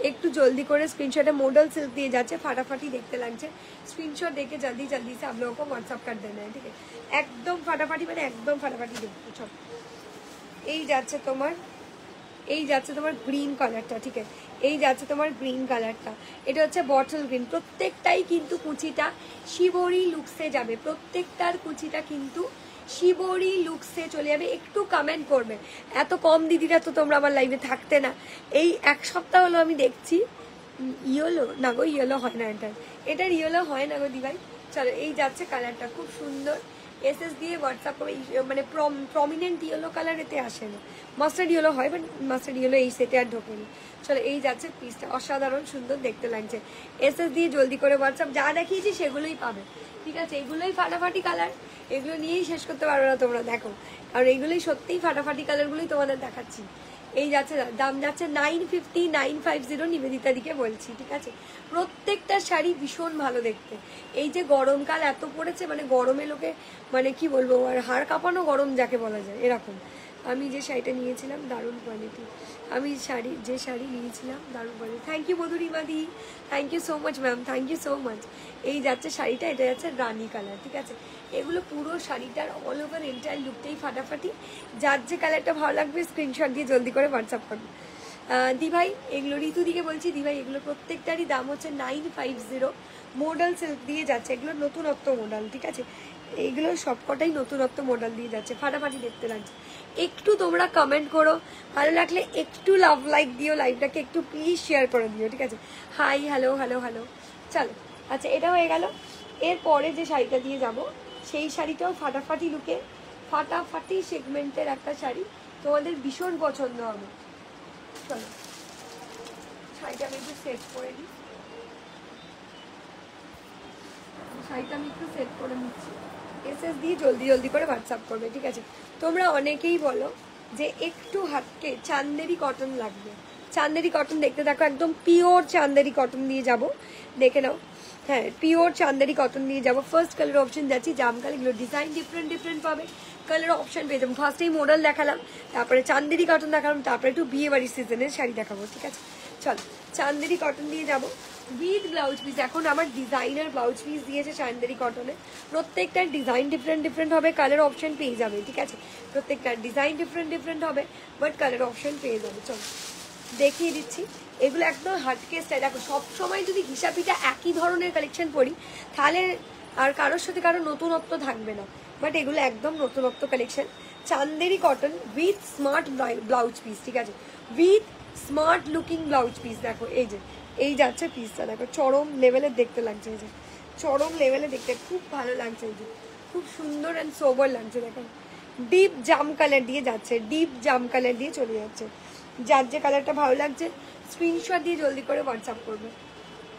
একটু জলদি করে স্ক্রিনশটে মডেল সিল্ক দিয়ে যাচ্ছে, ফাটাফাটি দেখতে লাগছে। स्क्रीनशॉट देके जल्दी जल्दी से आप लोगों को व्हाट्सअप कर देना है, ठीक है। एकदम फाटाफाटी মানে একদম ফাটাফাটি দেখতে। চল এই যাচ্ছে তোমার, এই যাচ্ছে তোমার গ্রিন কালারটা, ঠিক আছে। এই যাচ্ছে তোমার গ্রিন কালারটা, এটা হচ্ছে বটল গ্রিন। প্রত্যেকটাই কিন্তু কুচিটা শিবরি লুকসে যাবে, প্রত্যেকটার কুচিটা কিন্তু শিবরি লুকসে চলে যাবে। একটু কমেন্ট করবে, এত কম দিদিরা তো তোমরা আমার লাইভে থাকতে না। এই এক সপ্তাহ হলো আমি দেখছি, ইয়েলো না গো, ইয়েলো হয় না, এটার ইয়েলো হয় না গো দিভাই। চলো এই যাচ্ছে কালারটা, খুব সুন্দর। এসএস দিয়ে হোয়াটসঅ্যাপ করে, মানে প্রমিনেন্ট ইয়েলো কালার এতে আসে না, মাস্টার্ড ইয়েলো হয়, বাট মাস্টার্ড ইয়েলো এই সেটে আর ঢোকেনি। চলো এই যাচ্ছে পিসটা, অসাধারণ সুন্দর দেখতে লাগছে। এসএস দিয়ে জলদি করে হোয়াটসঅ্যাপ, যা দেখিয়েছি সেগুলোই পাবে, ঠিক আছে। এগুলোই ফাটাফাটি কালার, এগুলো নিয়েই শেষ করতে পারবে না তোমরা, দেখো, কারণ এইগুলোই সত্যিই ফাটাফাটি কালারগুলোই তোমাদের দেখাচ্ছি। এই যাচ্ছে, দাম যাচ্ছে 950, 950 নিবেদিতা দিকে বলছি, ঠিক আছে। প্রত্যেকটা শাড়ি ভীষণ ভালো দেখতে। এই যে গরমকাল এত পড়েছে, মানে গরমে লোকে মানে কি বলবো, আর হাড় কাঁপানো গরম যাকে বলা যায়, এরকম। আমি যে শাড়িটা নিয়েছিলাম দারুণ কোয়ালিটি, আমি যে শাড়ি নিয়েছিলাম দারুণ কোয়ালিটি। থ্যাংক ইউ মধুরিমা দি, thank you so much ma'am, thank you so much. এই যাচ্ছে শাড়িটা, এটা যাচ্ছে রানি কালার, ঠিক আছে। এগুলো পুরো শাড়িটার অল ওভার এন্টায়ার লুকটাই ফাটাফাটি। যার যে কালারটা ভালো লাগবে স্ক্রিনশট দিয়ে জলদি করে হোয়াটসঅ্যাপ করবে। দিভাই এগুলো, ঋতু দিকে বলছি, দিভাই এগুলো প্রত্যেকটারই দাম হচ্ছে 950, মডেল সিল্ক দিয়ে যাচ্ছে। এগুলো নতুনত্ব মডেল, ঠিক আছে। এইগুলো সবকটাই নতুনত্ব মডেল দিয়ে যাচ্ছে, ফাটাফাটি দেখতে লাগছে। একটু তোমরা কমেন্ট করো, ভালো লাগলে একটু লাভ লাইক দিও, লাইভটাকে একটু প্লিজ শেয়ার করে দিও, ঠিক আছে। Hi, hello hello hello. চলো আচ্ছা, এটা হয়ে গেল। এরপরে যে শাড়িটা দিয়ে যাব, সেই শাড়িটাও ফাটাফাটি লুকে, ফাটাফাটি সেগমেন্টের একটা শাড়ি, তোমাদের ভীষণ পছন্দ হবে। চলো শাড়িটা আমি একটু সেট করে দিই, শাড়িটা আমি একটু সেট করে নিচ্ছি। এসএস দিয়ে জলদি জলদি করে হোয়াটসঅ্যাপ করবে, ঠিক আছে। তোমরা অনেকেই বলো যে একটু হাতকে চান্দেরি কটন লাগবে, চান্দেরি কটন দেখতে থাকো, একদম পিওর চান্দেরি কটন দিয়ে যাব, দেখে নাও। হ্যাঁ, পিওর চান্দেরি কটন দিয়ে যাবো। ফার্স্ট কালার অপশন যাচ্ছি জাম কালার, এগুলো ডিজাইন ডিফারেন্ট ডিফারেন্ট পাবে, কালার অপশন পেয়ে যাবো। ফার্স্টেই মডেল দেখালাম, তারপরে চান্দেরি কটন দেখালাম, তারপরে একটু বিয়ে বাড়ির সিজনের শাড়ি দেখাবো, ঠিক আছে। চল চান্দেরি কটন দিয়ে যাবো উইথ ব্লাউজ পিস। এখন আমার ডিজাইনার ব্লাউজ পিস দিয়েছে চান্দেরি কটনে, প্রত্যেকটার ডিজাইন ডিফারেন্ট ডিফারেন্ট হবে, কালার অপশন পেয়ে যাবে, ঠিক আছে। প্রত্যেকটার ডিজাইন ডিফারেন্ট ডিফারেন্ট হবে, বাট কালার অপশন পেয়ে যাবে। চল দেখিয়ে দিচ্ছি, এগুলো একদম হাটকে স্টাইল। দেখো সবসময় যদি হিসাবিটা একই ধরনের কালেকশন পরি, তাহলে আর কারোর সাথে কারো নতুনত্ব থাকবে না, বাট এগুলো একদম নতুনত্ব collection. Chanderi cotton with smart blouse piece, ঠিক আছে, with smart looking blouse piece. দেখো এই যে এই যাচ্ছে পিসটা, দেখো চরম লেভেলের দেখতে লাগছে, এই যে চরম লেভেলে দেখতে খুব ভালো লাগছে, এই যে খুব সুন্দর অ্যান্ড সোবার লাগছে। দেখো ডিপ জাম কালার দিয়ে যাচ্ছে, ডিপ জাম কালার দিয়ে চলে যাচ্ছে। যার যে কালারটা ভালো লাগছে স্ক্রিনশট দিয়ে জলদি করে হোয়াটসঅ্যাপ করবে।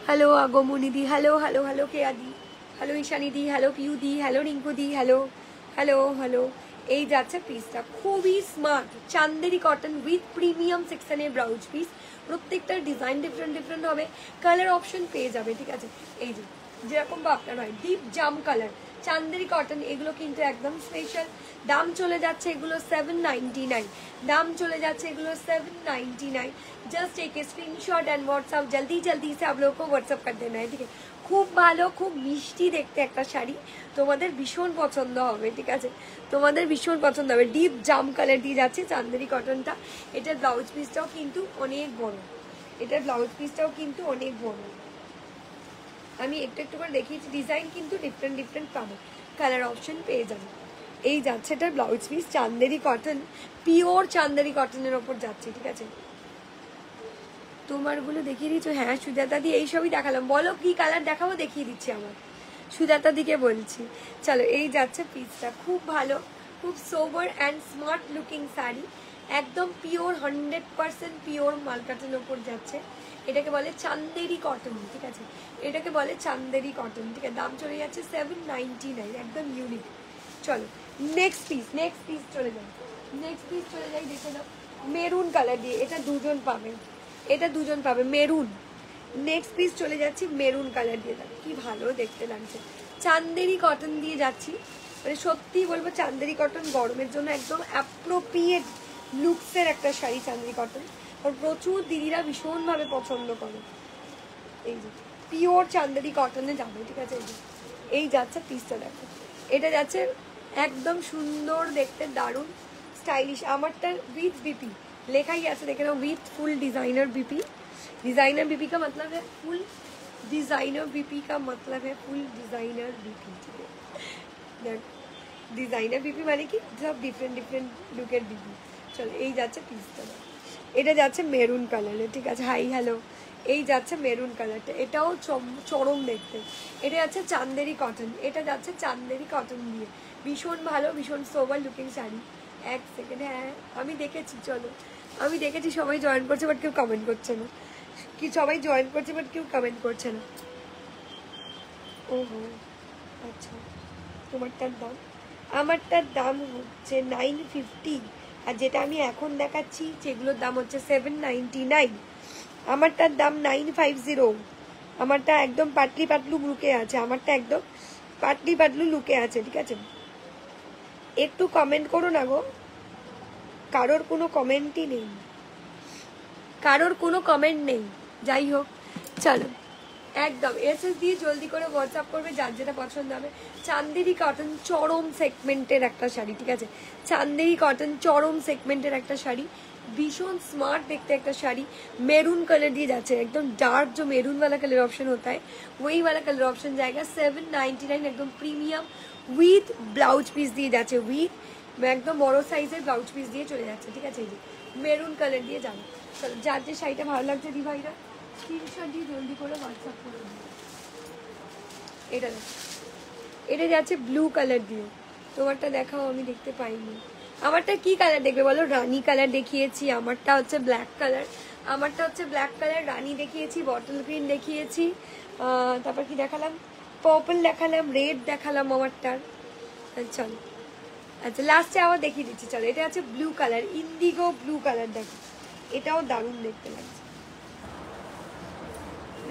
হ্যালো আগমনি দি, হ্যালো হ্যালো হ্যালো কেয়া দি, হ্যালো ঈশানী দি, হ্যালো পিউ দি, হ্যালো রিঙ্কু দি, হ্যালো হ্যালো হ্যালো। এই যাচ্ছে পিসটা, খুবই smart Chanderi cotton with premium সেকশনের ব্লাউজ পিস। প্রত্যেকটার ডিজাইন ডিফারেন্ট ডিফারেন্ট হবে, কালার অপশন পেয়ে যাবে, ঠিক আছে। এই যে যেরকম বা আপনার হয় ডিপ জাম কালার চান্দেরি কটন, এগুলো কিন্তু একদম স্পেশাল। দাম চলে যাচ্ছে এগুলো 799, দাম চলে যাচ্ছে এগুলো 799। जस्ट एक स्क्रीनशॉट एंड व्हाट्सअप जल्दी जल्दी से आप लोगों को व्हाट्सअप कर देना है, ठीक है। খুব ভালো, খুব মিষ্টি দেখতে একটা শাড়ি, তোমাদের ভীষণ পছন্দ হবে, ঠিক আছে, তোমাদের ভীষণ পছন্দ হবে। ডিপ জাম কালার দিয়ে যাচ্ছে চান্দেরি কটনটা। এটার ব্লাউজ পিসটাও কিন্তু অনেক বড়, এটার ব্লাউজ পিসটাও কিন্তু অনেক বড়। আমি একটু একটু করে দেখিয়েছি, ডিজাইন কিন্তু ডিফারেন্ট ডিফারেন্ট পাবো, কালার অপশন পেয়ে যাবে। এই যাচ্ছে এটার blouse piece, Chanderi cotton, pure Chanderi কটনের ওপর যাচ্ছে, ঠিক আছে। তোমারগুলো দেখিয়ে দিচ্ছ? হ্যাঁ সুজাতা দি, এইসবই দেখালাম, বলো কি কালার দেখাবো দেখিয়ে দিচ্ছি আমার, সুজাতা দিকে বলছি। চলো এই যাচ্ছে পিসটা, খুব ভালো, খুব sober and smart looking sari, একদম পিওর 100% পিওর মালকাটের ওপর যাচ্ছে। এটাকে বলে চান্দেরি কটন, ঠিক আছে, এটাকে বলে চান্দেরি কটন, ঠিক আছে। দাম চলে যাচ্ছে 799, একদম ইউনিক। চলো নেক্সট পিস, নেক্সট পিস চলে যাই, নেক্সট পিস চলে যাই, দেখে দাও মেরুন কালার দিয়ে, এটা দুজন পাবে, এটা দুজন পাবে মেরুন। নেক্সট পিস চলে যাচ্ছি মেরুন কালার দিয়ে, দেখো কি ভালো দেখতে লাগছে, চান্দেরি কটন দিয়ে যাচ্ছি। মানে সত্যি বলবো চান্দেরি কটন গরমের জন্য একদম অ্যাপ্রোপ্রিয়েট লুকসের একটা শাড়ি চান্দেরি কটন, আর প্রচুর দিদিরা ভীষণভাবে পছন্দ করে। এই যে পিওর চান্দেরি কটনে যাবে, ঠিক আছে। এই যাচ্ছে পিসটা, দেখো এটা যাচ্ছে একদম সুন্দর দেখতে, দারুণ স্টাইলিশ। আমারটা উইথ বিপি লেখাই আছে, দেখে নাও, with full designer BP. Designer BP का मतलब है फुल डिजाइनर बीपी का मतलब है फुल डिजाइनर बीपी, ठीक है। डिजाइनर बीपी माने कि सब डिफरेंट डिफरेंट लुकेर बीपी। चलो এই যাচ্ছে পিসটা, এটা যাচ্ছে মেরুন কালারে, ঠিক আছে। হাই হ্যালো, এই যাচ্ছে মেরুন কালারটা, এটাও চরম দেখতে। এটা যাচ্ছে চান্দেরি কটন, এটা যাচ্ছে চান্দেরি কটন দিয়ে, ভীষণ ভালো, ভীষণ সোবার লুকিং শাড়ি। এক সেকেন্ড, হ্যাঁ আমি দেখেছি, চলো আমি দেখেছি সবাই জয়েন করছে বাট কেউ কমেন্ট করছে না, কি সবাই জয়েন করছে বাট কেউ কমেন্ট করছে না। ওহো আচ্ছা, তোমারটার দাম, আমারটার দাম হচ্ছে 950, আর যেটা আমি এখন দেখাচ্ছি যেগুলোর দাম হচ্ছে 799, আমারটার দাম 950। আমারটা একদম পাতলি পাতলু লুকে আছে, আমারটা একদম পাতলি পাতলু লুকে আছে, ঠিক আছে। একটু কমেন্ট করো না গো, কারোর কোনো কমেন্টই নেই, কারোর কোনো কমেন্ট নেই। যাই হোক চলো একদম এসএস দিয়ে জলদি করে হোয়াটসঅ্যাপ করবে যার যেটা পছন্দ হবে। চান্দেরি কটন চরম সেগমেন্টের একটা শাড়ি, ঠিক আছে, চান্দেরি কটন চরম সেগমেন্টের একটা শাড়ি, भीषण स्मार्ट देखते एक शाड़ी, मेरून कलर दिए जाते हैं, एकदम डार्क जो मेरून वाला कलर ऑप्शन होता है वही वाला कलर ऑप्शन जाएगा। 799 एकदम प्रीमियम विथ ब्लाउज पीस दिए जाते हैं, विथ एकदम बड़ो साइजर ब्लाउज पीस दिए चले जाते, ठीक है। मेरून कलर दिए जाना। चलो जार जो शाड़ीटा भालो लागছে দি ভাইরা স্ক্রিনশট দিয়ে জলদি করে হোয়াটসঅ্যাপ করে দিন। এটা যাচ্ছে ব্লু কালার দিয়ে, তোমারটা দেখাও, আমি দেখতে পাইনি। আমারটা কি কালার দেখবে বলো? রানী কালার দেখিয়েছি, আমারটা হচ্ছে ব্ল্যাক কালার, আমারটা হচ্ছে ব্ল্যাক কালার, রানী দেখিয়েছি, বটল গ্রিন দেখিয়েছি, তারপর কি দেখালাম, পার্পল দেখালাম, রেড দেখালাম আমারটার। চলো আচ্ছা লাস্টে আবার দেখিয়ে দিচ্ছি। চলো এটা আছে blue colour, Indigo blue colour, দেখো এটাও দারুণ দেখতে লাগছে।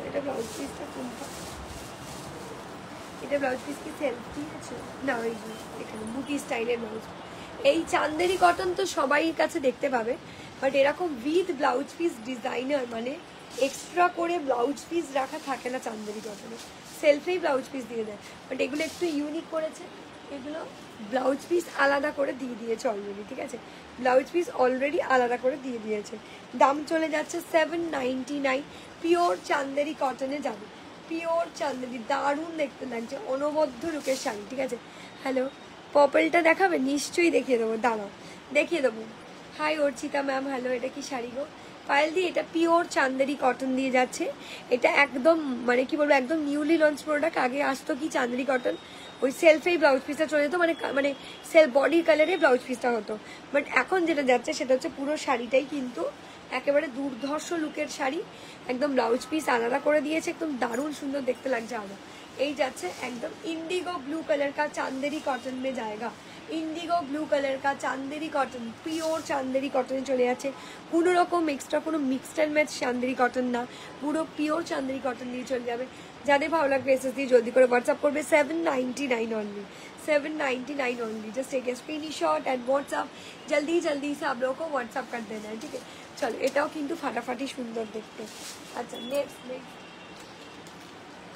এটা ব্লাউজ পিসটা কোনটা? এটা ব্লাউজ পিস কি সেলফ দিয়েছে না? ওই এখানে বুটি স্টাইলের ব্লাউজ। এই চান্দেরি কটন তো সবাই কাছে দেখতে পাবে, বাট এরকম উইথ ব্লাউজ পিস ডিজাইনার মানে এক্সট্রা করে ব্লাউজ পিস রাখা থাকে না চান্দেরি কটনে, সেলফেই ব্লাউজ পিস দিয়ে দেয়, বাট এগুলো একটু ইউনিক করেছে, এগুলো ব্লাউজ পিস আলাদা করে দিয়ে দিয়েছে অলরেডি, ঠিক আছে, ব্লাউজ পিস অলরেডি আলাদা করে দিয়ে দিয়েছে। দাম চলে যাচ্ছে 799, পিওর চান্দেরি কটনে যাবে, পিওর চান্দেরি, দারুণ দেখতে লাগছে, অনবদ্য লুকের শাড়ি, ঠিক আছে। হ্যালো पर्पलটা দেখাবে? নিশ্চয়ই দেখিয়ে দেবো, দাঁড়াও দেখিয়ে দেবো। হাই অর্চিতা ম্যাম, হ্যালো, এটা কি শাড়ি গো? পায়েল দি এটা পিওর চান্দেরি কটন দিয়ে যাচ্ছে। এটা একদম মানে কি বলবো, একদম নিউলি লঞ্চ প্রোডাক্ট। আগে আসতো কি চান্দেরি কটন, ওই সেলফেই ব্লাউজ পিসটা চলে যেত, মানে মানে সেলফ বডি কালারে ব্লাউজ পিসটা হতো। বাট এখন যেটা যাচ্ছে সেটা হচ্ছে পুরো শাড়িটাই কিন্তু একেবারে দুর্ধর্ষ লুকের শাড়ি, একদম ব্লাউজ পিস আলাদা করে দিয়েছে, একদম দারুণ সুন্দর দেখতে লাগছে আরো। এই যাচ্ছে একদম इंडिगो ब्लू कलर का चांदेरी कॉटन में जाएगा, इंडिगो ब्लू कलर का चांदेरी कॉटन, পিওর চান্দেরি কটনে চলে যাচ্ছে। কোনো রকম এক্সট্রা কোনো mixed and match Chanderi cotton না, পুরো পিওর চান্দেরি কটন দিয়ে চলে যাবে। যাদের ভালো লাগবে এসএস দিয়ে জলদি করে হোয়াটসঅ্যাপ করবে। 799 only, 799 only. Just take a screenshot and WhatsApp, जल्दी जल्दी से आप लोगों को व्हाट्सअप कर देना है, ठीक है। चलो এটাও কিন্তু ফাটাফাটি সুন্দর দেখতে। আচ্ছা নেক্সট নেক্সট,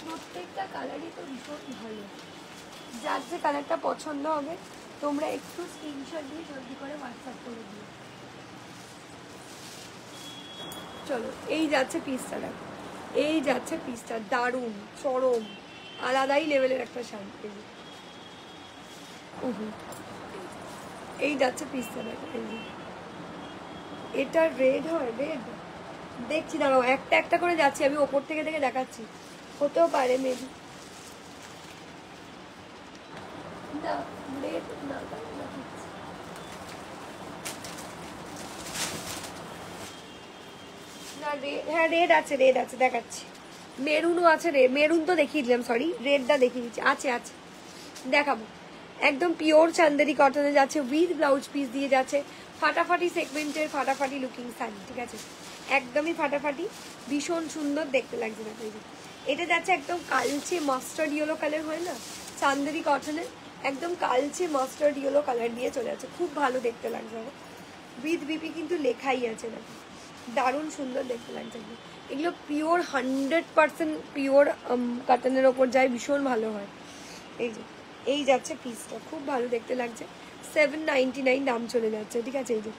প্রত্যেকটা কালারই তো ভীষণ ভালো। যার যে কালারটা পছন্দ হবে তোমরা একটু স্ক্রিনশট দিয়ে জলদি করে হোয়াটসঅ্যাপ করে দিও। চলো এই যাচ্ছে পিসটা, দেখো এই যাচ্ছে পিসটা, দারুণ চরম আলাদাই লেভেলের একটা শাড়ি। এই যাচ্ছে পিসটা, দেখো এই যে এটা রেড হয়, রেড দেখছি, দাঁড়াও একটা একটা করে যাচ্ছি আমি, ওপর থেকে থেকে দেখাচ্ছি, হতেও পারে মেবি। না রেড না, হ্যাঁ রেড আছে, রেড আছে দেখাচ্ছি, মেরুনও আছে, মেরুন তো দেখিয়ে দিলাম, সরি রেডটা দেখিয়ে দিচ্ছি, আছে আছে দেখাবো। একদম পিওর চান্দেরি কটনে যাচ্ছে, উইথ ব্লাউজ পিস দিয়ে যাচ্ছে, ফাটাফাটি সেগমেন্টের ফাটাফাটি লুকিং শাড়ি, ঠিক আছে একদমই ফাটাফাটি, ভীষণ সুন্দর দেখতে লাগছে। দেখো এটা যাচ্ছে একদম কালচে মাস্টার্ড ইয়েলো কালার হয় না চান্দেরি কটনের, একদম কালচে মাস্টার্ড ইয়েলো কালার দিয়ে চলে যাচ্ছে, খুব ভালো দেখতে লাগছে। উইথ বিপি কিন্তু লেখাই আছে, দেখো দারুণ সুন্দর দেখতে লাগছে। এগুলো পিওর 100% পিওর কটনের ওপর যায়, ভীষণ ভালো হয়। এই যে এই যাচ্ছে পিসটা, খুব ভালো দেখতে লাগছে, 799 দাম চলে যাচ্ছে, ঠিক আছে। এই যে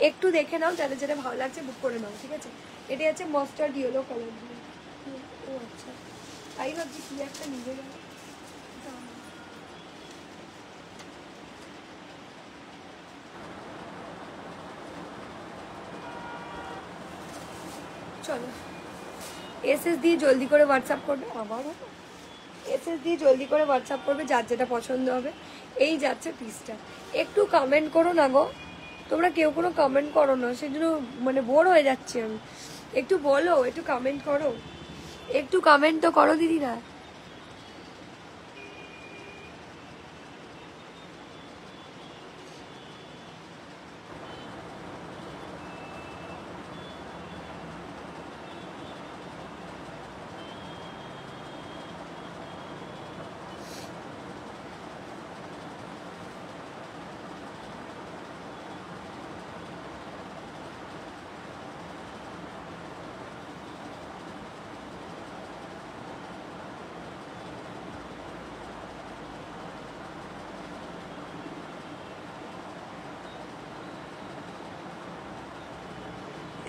একটু দেখে নাও, যাদের যেটা ভালো লাগছে বুক করে নাও, ঠিক আছে। এটা হচ্ছে মাস্টার্ড ইয়েলো কালার দিয়ে। ও আচ্ছা, তাই ভাবছি কি একটা নিজে গেল। চলো এসএস দিয়ে জলদি করে হোয়াটসঅ্যাপ করবে, আবার এসএস দিয়ে জলদি করে হোয়াটসঅ্যাপ করবে যার যেটা পছন্দ হবে। এই যাচ্ছে পিসটা, একটু কমেন্ট করো না গো, তোমরা কেউ কোনো কমেন্ট করো না, সেই জন্য মানে বোর হয়ে যাচ্ছি আমি। একটু বলো, একটু কমেন্ট করো, একটু কমেন্ট তো করো দিদিরা।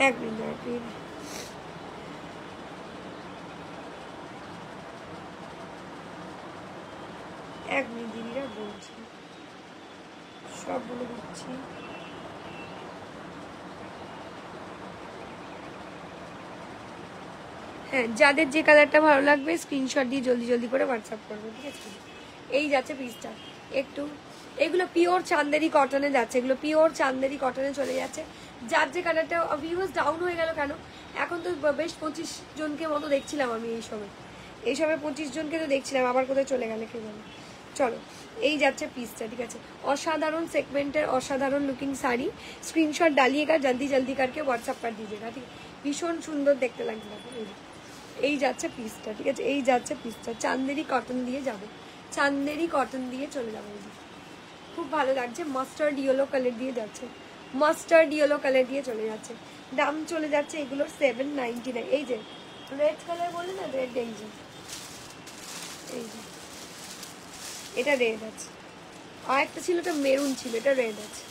এক মিনিট এক মিনিট, এক মিনিট দিদিরা বলছি, সব বলে দিচ্ছি। হ্যাঁ যাদের যে কালারটা ভালো লাগবে স্ক্রিনশট দিয়ে জলদি জলদি করে হোয়াটসঅ্যাপ করবে, ঠিক আছে। এই যাচ্ছে পিসটা, একটু এগুলো পিওর চান্দেরি কটনে যাচ্ছে, এগুলো পিওর চান্দেরি কটনে চলে যাচ্ছে। যার যে কালারটা ভিউয়ার্স ডাউন হয়ে গেল কেন, এখন তো বেশ 25 জনকে মতো দেখছিলাম আমি এইসবে 25 জনকে তো দেখছিলাম, আবার কোথায় চলে গেলে কে জানে। চলো এই যাচ্ছে পিসটা, ঠিক আছে অসাধারণ সেগমেন্টের অসাধারণ লুকিং শাড়ি, স্ক্রিনশট ডালিয়েগা জলদি জলদি करके व्हाट्सएप कर दीजिएगा, ঠিক ভীষণ সুন্দর দেখতে লাগছে। এই যাচ্ছে পিসটা, ঠিক আছে এই যাচ্ছে পিসটা, চান্দেরি কটন দিয়ে যাবে, চান্দেরি কটন দিয়ে চলে যাবে, খুব ভালো লাগছে। মাস্টার্ড ইয়েলো কালার দিয়ে যাচ্ছে, মাস্টার্ড ইয়েলো কালার দিয়ে চলে যাচ্ছে, দাম চলে যাচ্ছে এগুলো 799। এই যে রেড কালার বললে না, রেড এই যে এটা রেড আছে, আর একটা ছিল এটা মেরুন ছিল, এটা রেড আছে।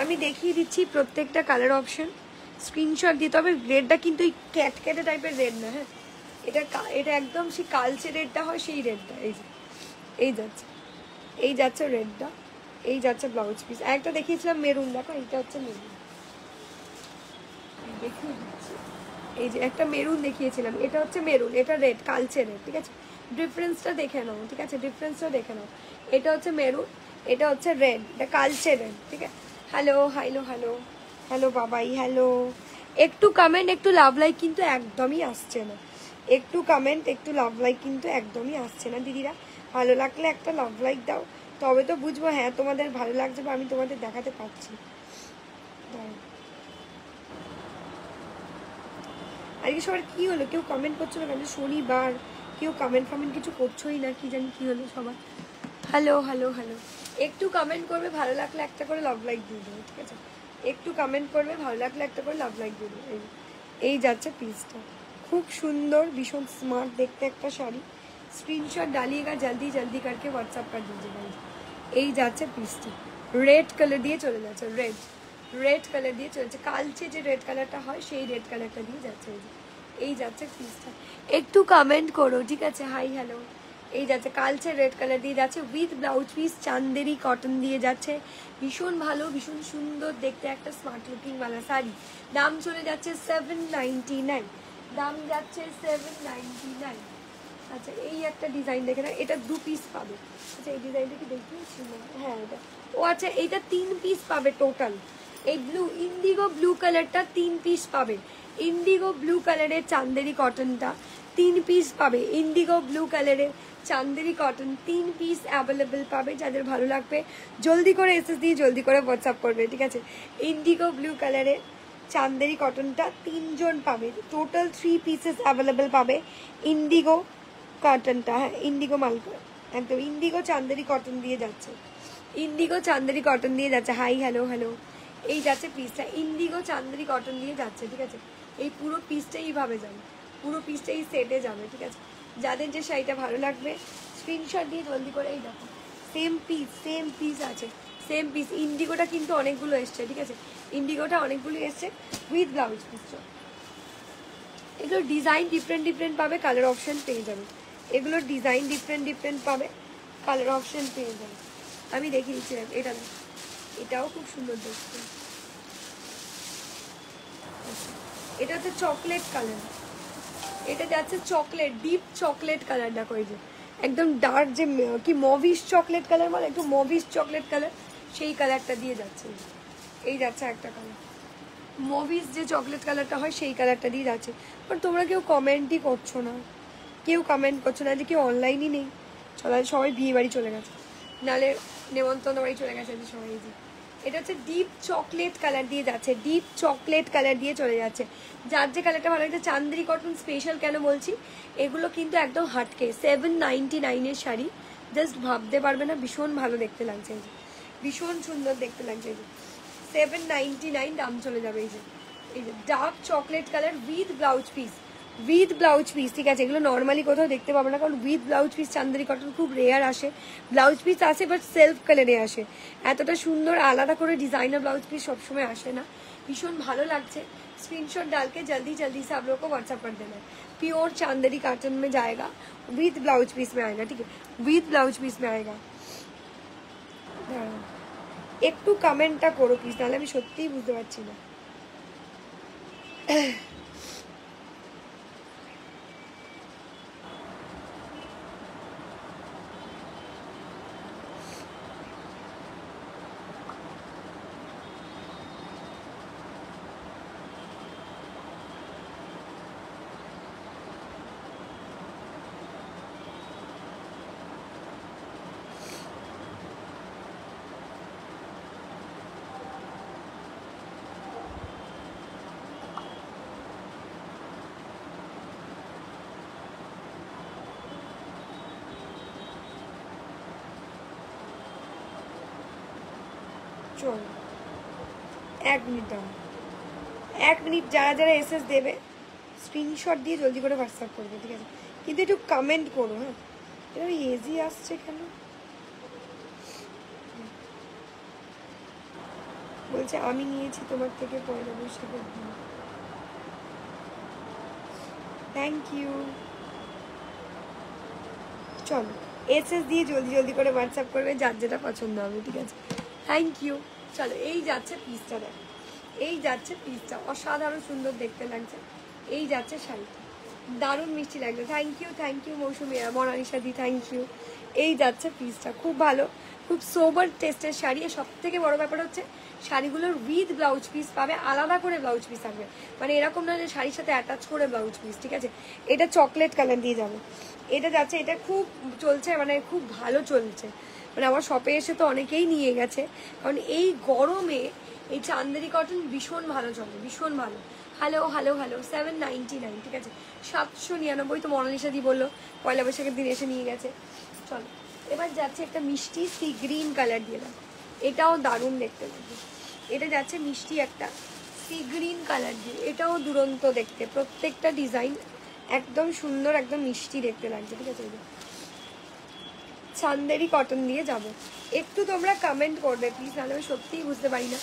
আমি দেখিয়ে দিচ্ছি প্রত্যেকটা কালার অপশন, স্ক্রিনশট দিতে হবে। রেডটা কিন্তু এই ক্যাটক্যাটে টাইপের রেড না, হ্যাঁ এটা একদম সেই কালচে রেডটা হয় সেই রেডটা। এই যে এই যাচ্ছে রেডটা, এই যাচ্ছে ব্লাউজ পিস। একটা দেখিয়েছিলাম মেরুন, দেখো এইটা হচ্ছে মেরুন, দেখিয়ে দিচ্ছি। এই যে একটা মেরুন দেখিয়েছিলাম, এটা হচ্ছে মেরুন, এটা রেড, কালচে রেড, ঠিক আছে? ডিফারেন্সটা দেখে নাও, ঠিক আছে? ডিফারেন্সটা দেখে নাও। এটা হচ্ছে মেরুন, এটা হচ্ছে রেড, এটা কালচে রেড, ঠিক আছে? হ্যালো হ্যালো হ্যালো হ্যালো বাবাই, হ্যালো। একটু কমেন্ট, একটু লাভ লাইক কিন্তু একদমই আসছে না। একটু কমেন্ট, একটু লাভ লাইক কিন্তু একদমই আসছে না দিদিরা। ভালো লাগলে একটা লাভ লাইক দাও, তবে তো বুঝবো হ্যাঁ তোমাদের ভালো লাগছে বা আমি তোমাদের দেখাতে পারছি। আজকে সবার কি হলো? কেউ কমেন্ট করছো না কেন? শনিবার কেউ কমেন্ট ফামেন্ট কিছু করছোই না, কি জানি কি হলো সবার। হ্যালো হ্যালো হ্যালো, একটু কমেন্ট করবে, ভালো লাগলে একটা করে লাভ লাইক দিয়ে দেবো, ঠিক আছে? একটু কমেন্ট করবে, ভালো লাগলে একটা করে লাভ লাইক দিয়ে দেবো। এই যাচ্ছে পিসটা, খুব সুন্দর, ভীষণ স্মার্ট দেখতে একটা শাড়ি। স্ক্রিনশট ডালিয়েগা জলদি জলদি करके व्हाट्सएप कर दीजिएगा। এই যাচ্ছে পিসটা, রেড কালার দিয়ে চলে যাচ্ছে, রেড রেড কালার দিয়ে চলেছে, কালচে যে রেড কালারটা হয় সেই রেড কালারটা দিয়ে যাচ্ছে। এই যাচ্ছে পিসটা, একটু কমেন্ট করো, ঠিক আছে? Hi hello. এই যাচ্ছে কালচে রেড কালার দিয়ে যাচ্ছে, with blouse piece Chanderi cotton দিয়ে যাচ্ছে। ভীষণ ভালো, ভীষণ সুন্দর দেখতে একটা স্মার্ট লুকিং वाला শাড়ি। দাম চলে যাচ্ছে 799, দাম যাচ্ছে 799। আচ্ছা এই একটা ডিজাইন দেখে না, এটা 2 পিস পাবে। আচ্ছা এই ডিজাইনটা কি দেখিয়েছি না? হ্যাঁ এটা, ও আচ্ছা এইটা 3 পিস পাবে টোটাল। এই ব্লু ইন্ডিগো ব্লু কালারটা 3 পিস পাবে। ইন্ডিগো ব্লু কালারের চান্দেরি কটনটা 3 পিস পাবে। ইন্ডিগো ব্লু কালারের চান্দেরি কটন 3 পিস অ্যাভেলেবেল পাবে। যাদের ভালো লাগবে জলদি করে এসএস দিয়ে জলদি করে হোয়াটসঅ্যাপ করবে, ঠিক আছে? ইন্ডিগো ব্লু কালারের চান্দেরি কটনটা 3 জন পাবে, টোটাল 3 পিসেস অ্যাভেলেবেল পাবে। ইন্ডিগো কটনটা, হ্যাঁ ইন্ডিগো মাল, একদম ইন্ডিগো চান্দেরি কটন দিয়ে যাচ্ছে, ইন্ডিগো চান্দেরি কটন দিয়ে যাচ্ছে। হাই হ্যালো হ্যালো, এই যাচ্ছে পিসটা, ইন্ডিগো চান্দেরি কটন দিয়ে যাচ্ছে, ঠিক আছে? এই পুরো পিসটা এইভাবে যাবে, পুরো পিসটা এই সেটে যাবে, ঠিক আছে? যাদের যে শাড়িটা ভালো লাগবে স্ক্রিনশট দিয়ে জলদি করে, এই দেখো সেম পিস আছে, সেম পিস। ইন্ডিগোটা কিন্তু অনেকগুলো এসছে, ঠিক আছে? ইন্ডিগোটা অনেকগুলো এসছে উইথ ব্লাউজ পিস। এগুলো ডিজাইন ডিফারেন্ট পাবে, কালার অপশন পেয়ে যাবে। এগুলোর ডিজাইন ডিফারেন্ট পাবে, কালার অপশন পেয়ে যাবে। আমি দেখিয়ে দিচ্ছিলাম এটা, এটাও খুব সুন্দর দেখতে। এটা হচ্ছে চকলেট কালার, এটা যাচ্ছে চকলেট, ডিপ চকলেট কালার। দেখো এই যে একদম ডার্ক, যে কি মভিশ চকলেট কালার বলে, একটু মভিশ চকলেট কালার, সেই কালারটা দিয়ে যাচ্ছে। এই যাচ্ছে একটা কালার, মভিস যে চকলেট কালারটা হয় সেই কালারটা দিয়ে যাচ্ছে। বাট তোমরা কেউ কমেন্টই করছো না, কেউ কমেন্ট করছো না, যে কেউ অনলাইনই নেই। চলো সবাই বিয়ে বাড়ি চলে গেছে, নালে নেমন্তন্ন বাড়ি চলে গেছে সবাই। এই যে এটা হচ্ছে ডিপ চকলেট কালার দিয়ে যাচ্ছে, ডিপ চকলেট কালার দিয়ে চলে যাচ্ছে। যার যে কালারটা ভালো লাগছে, চান্দেরি কটন স্পেশাল কেন বলছি, এগুলো কিন্তু একদম হাটকে 799-এর শাড়ি, জাস্ট ভাবতে পারবে না, ভীষণ ভালো দেখতে লাগছে, ভীষণ সুন্দর দেখতে লাগছে। 799 দাম চলে যাবে। এই যে dark chocolate colour with blouse piece, with blouse piece, ঠিক আছে? এগুলো নর্মালি কোথাও দেখতে পাবো না, কারণ with blouse piece Chanderi cotton খুব রেয়ার আসে। ব্লাউজ পিস আসে বাট সেলফ কালারে আসে, এতটা সুন্দর আলাদা করে ডিজাইনার ব্লাউজ পিস সবসময় আসে না। ভীষণ ভালো লাগছে। स्क्रीनशॉट डाल के जल्दी जल्दी से आप लोगों को व्हाट्सअप कर देना है। प्योर चांदेरी कॉटन में जाएगा, विथ ब्लाउज पीस में आएगा, ठीक है? विथ ब्लाउज पीस में आएगा। একটু কমেন্টটা করো প্লিজ, নাহলে আমি সত্যিই বুঝতে পারছি না। চল 1 মিনিট দাও, 1 মিনিট। যারা যারা এসএস দেবে স্ক্রিনশট দিয়ে জলদি করে হোয়াটসঅ্যাপ করবে, ঠিক আছে? কিন্তু একটু কমেন্ট করো, হ্যাঁ? এটা ইজি আসছে কেন বলছে, আমি নিয়েছি তোমার থেকে পয়লা বৈশাখের দিন। Thank you. চলো এসএস দিয়ে জলদি জলদি করে হোয়াটসঅ্যাপ করবে যার যেটা পছন্দ হবে, ঠিক আছে? Thank you. চলো এই যাচ্ছে পিসটা, দেখো এই যাচ্ছে পিসটা, অসাধারণ সুন্দর দেখতে লাগছে। এই যাচ্ছে শাড়িটা, দারুণ মিষ্টি লাগছে। থ্যাংক ইউ মৌসুমি, মনালিসা দি, থ্যাংক ইউ। এই যাচ্ছে পিসটা, খুব ভালো, খুব সোবার টেস্টের শাড়ি। সব থেকে বড় ব্যাপার হচ্ছে শাড়িগুলোর উইথ ব্লাউজ পিস পাবে, আলাদা করে ব্লাউজ পিস থাকবে, মানে এরকম না যে শাড়ির সাথে অ্যাটাচ করে ব্লাউজ পিস, ঠিক আছে। এটা চকলেট কালার দিয়ে যাবে, এটা যাচ্ছে, এটা খুব চলছে, মানে খুব ভালো চলছে, মানে আমার শপে এসে তো অনেকেই নিয়ে গেছে, কারণ এই গরমে এই চান্দেরি কটন ভীষণ ভালো চলে, ভীষণ ভালো। হ্যালো 799, ঠিক আছে, 799। তো মনালিসা দি বললো পয়লা বৈশাখের দিন এসে নিয়ে গেছে। চলো এবার যাচ্ছে একটা মিষ্টি সি গ্রিন কালার দিয়ে দাও, এটাও দারুণ দেখতে লাগবে। এটা যাচ্ছে মিষ্টি একটা সি গ্রিন কালার দিয়ে, এটাও দুরন্ত দেখতে, প্রত্যেকটা ডিজাইন একদম সুন্দর, একদম মিষ্টি দেখতে লাগছে, ঠিক আছে। চান্দেরি কটন দিয়ে যাব। একটু তোমরা কমেন্ট করবে প্লিজ, নাহলে আমি সত্যিই বুঝতে পারি না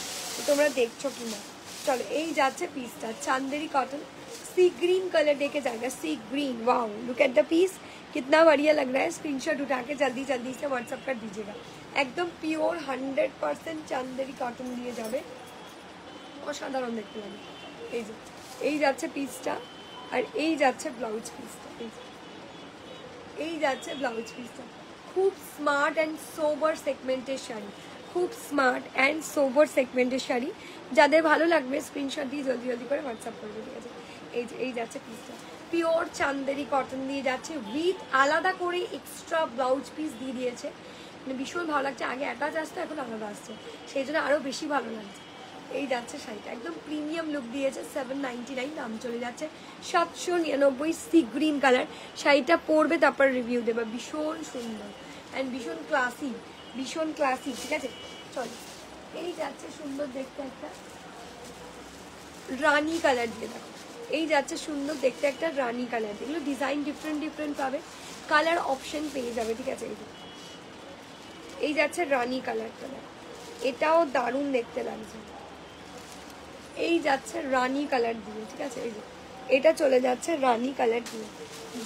তোমরা দেখছো কি না। चलो এই যাচ্ছে পিসটা, Chanderi cotton sea green colour देके जाएगा, sea green. Wow look at the piece, कितना बढ़िया लग रहा है। स्क्रीनशॉट उठा के जल्दी जल्दी से व्हाट्सअप कर दीजिएगा। एकदम प्योर 100% चांदेरी कॉटन দিয়ে যাবে, অসাধারণ দেখতে লাগে। এই যে এই যাচ্ছে পিসটা, আর এই যাচ্ছে ব্লাউজ পিসটা, এই যাচ্ছে ব্লাউজ পিসটা। খুব স্মার্ট অ্যান্ড সোবার সেগমেন্টের শাড়ি, খুব স্মার্ট অ্যান্ড সোবার সেগমেন্টের শাড়ি। যাদের ভালো লাগবে স্ক্রিনশট দিয়ে জলদি জলদি করে হোয়াটসঅ্যাপ করবে, ঠিক আছে। এই যে এই যাচ্ছে পিসটা, পিওর চান্দেরি কটন দিয়ে যাচ্ছে, উইথ আলাদা করে এক্সট্রা ব্লাউজ পিস দিয়ে দিয়েছে, মানে ভীষণ ভালো লাগছে। আগে অ্যাটাচ আসতো, এখন আলাদা আসছে, সেই জন্য আরও বেশি ভালো লাগছে। এই যাচ্ছে শাড়িটা, একদম প্রিমিয়াম লুক দিয়েছে, 799 দাম চলে যাচ্ছে। 799 সি গ্রিন কালার। শাড়িটা পরবে তারপর রিভিউ দেবে, ভীষণ সুন্দর অ্যান্ড ভীষণ ক্লাসি, ভীষণ ক্লাসি, ঠিক আছে। চলো এই যাচ্ছে সুন্দর দেখতে একটা রানী কালার দিয়ে, দেখো এই যাচ্ছে সুন্দর দেখতে একটা রানী কালার। এগুলো ডিজাইন ডিফারেন্ট ডিফারেন্ট পাবে, কালার অপশন পেয়ে যাবে, ঠিক আছে। এই যাচ্ছে রানী কালারটা, এটাও দারুণ দেখতে লাগছে। এই যাচ্ছে রানী কালার দিয়ে, ঠিক আছে। এই যে এটা চলে যাচ্ছে রানী কালার দিয়ে।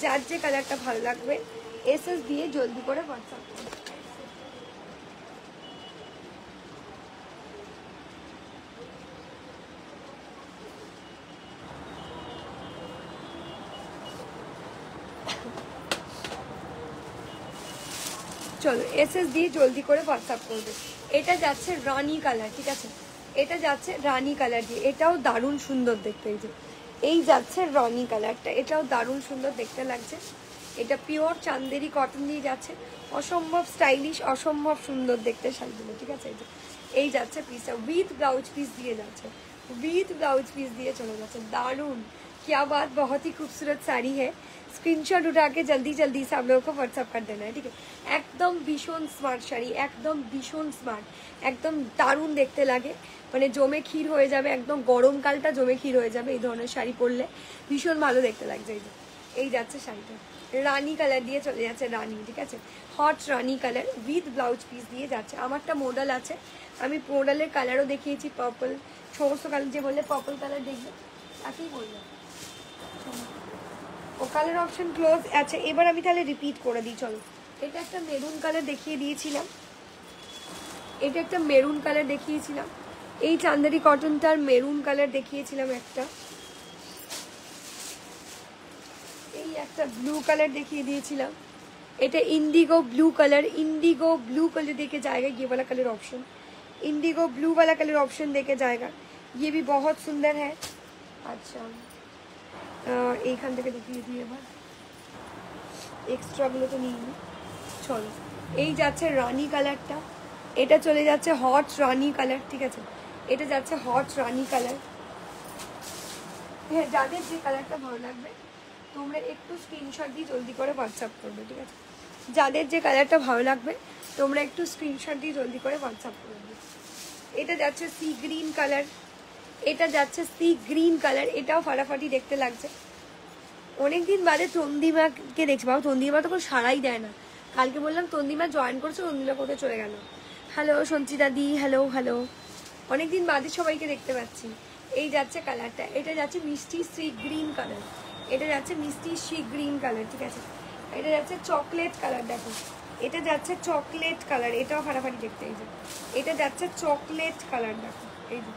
যার যে কালারটা ভালো লাগবে এসএস দিয়ে জলদি করে হোয়াটসঅ্যাপ করুন। চলো এসএস দিয়ে জলদি করে হোয়াটসঅ্যাপ করবে। এটা যাচ্ছে রানী কালার, ঠিক আছে, এটা যাচ্ছে রানী কালার দিয়ে, এটাও দারুণ সুন্দর দেখতে। এই যে এই যাচ্ছে রানী কালারটা, এটাও দারুণ সুন্দর দেখতে লাগছে। এটা পিওর চান্দেরি কটন দিয়ে যাচ্ছে, অসম্ভব স্টাইলিশ, অসম্ভব সুন্দর দেখতে শাড়িগুলো, ঠিক আছে। এই যাচ্ছে পিসটা, উইথ ব্লাউজ পিস দিয়ে যাচ্ছে, উইথ ব্লাউজ পিস দিয়ে চলে যাচ্ছে, দারুণ। क्या बात, बहुत ही खूबसूरत साड़ी है। स्क्रीनशॉट उठा के जल्दी जल्दी से आप लोगों को व्हाट्सअप कर देना है, ठीक है। एकदम भीषण स्मार्ट শাড়ি, একদম ভীষণ স্মার্ট, একদম দারুণ দেখতে লাগে, মানে জমে ক্ষীর হয়ে যাবে, একদম গরমকালটা জমে ক্ষীর হয়ে যাবে এই ধরনের শাড়ি পরলে, ভীষণ ভালো দেখতে লাগছে। এই যে এই যাচ্ছে শাড়িটা, রানী কালার দিয়ে চলে যাচ্ছে, রানী, ঠিক আছে, hot Rani colour with blouse piece দিয়ে যাচ্ছে। আমারটা মডেল আছে, আমি মডেলের কালারও দেখিয়েছি, পার্পল, সমস্ত কালার, যে বললে পার্পল কালার দেখবে তাকেই বললাম ও কালার অপশন ক্লোজ আছে। এবার আমি তাহলে রিপিট করে দিই, চলো। এটা একটা মেরুন কালার দেখিয়ে দিয়েছিলাম, এটা একটা মেরুন কালার দেখিয়েছিলাম, এই চান্দেরি কটনটার মেরুন কালার দেখিয়েছিলাম একটা, এই একটা ব্লু কালার দেখিয়ে দিয়েছিলাম, এটা Indigo blue colour, Indigo blue colour देके जाएगा, ये वाला कलर ऑप्शन, इंडिगो ब्लू वाला कलर ऑप्शन देके जाएगा, ये भी बहुत सुंदर है। अच्छा এইখান থেকে দেখিয়ে দিই এবার, এক্সট্রাগুলো তো নিই। চলো এই যাচ্ছে রানী কালারটা, এটা চলে যাচ্ছে হট রানী কালার, ঠিক আছে, এটা যাচ্ছে হট রানী কালার। হ্যাঁ, যাদের যে কালারটা ভালো লাগবে তোমরা একটু স্ক্রিনশট দিয়ে জলদি করে হোয়াটসঅ্যাপ করবে, ঠিক আছে। যাদের যে কালারটা ভালো লাগবে তোমরা একটু স্ক্রিনশট দিয়ে জলদি করে হোয়াটসঅ্যাপ করবে। এটা যাচ্ছে সি গ্রিন কালার, এটা যাচ্ছে সি গ্রিন কালার, এটাও ফাটাফাটি দেখতে লাগছে। অনেকদিন বাদে তন্দিমাকে দেখছি, বাবা তন্দিমা তো কোনো সাড়াই দেয় না। কালকে বললাম তন্দিমা জয়েন করছে, তন্দিমা কোথায় চলে গেল। হ্যালো সঞ্চিতা দি, হ্যালো হ্যালো, অনেকদিন বাদে সবাইকে দেখতে পাচ্ছি। এই যাচ্ছে কালারটা, এটা যাচ্ছে মিষ্টি সি গ্রিন কালার, এটা যাচ্ছে মিষ্টি সি গ্রিন কালার, ঠিক আছে। এটা যাচ্ছে চকলেট কালার, দেখো এটা যাচ্ছে চকলেট কালার, এটাও ফাটাফাটি দেখতে। এই যে এটা যাচ্ছে চকলেট কালার, দেখো এই যে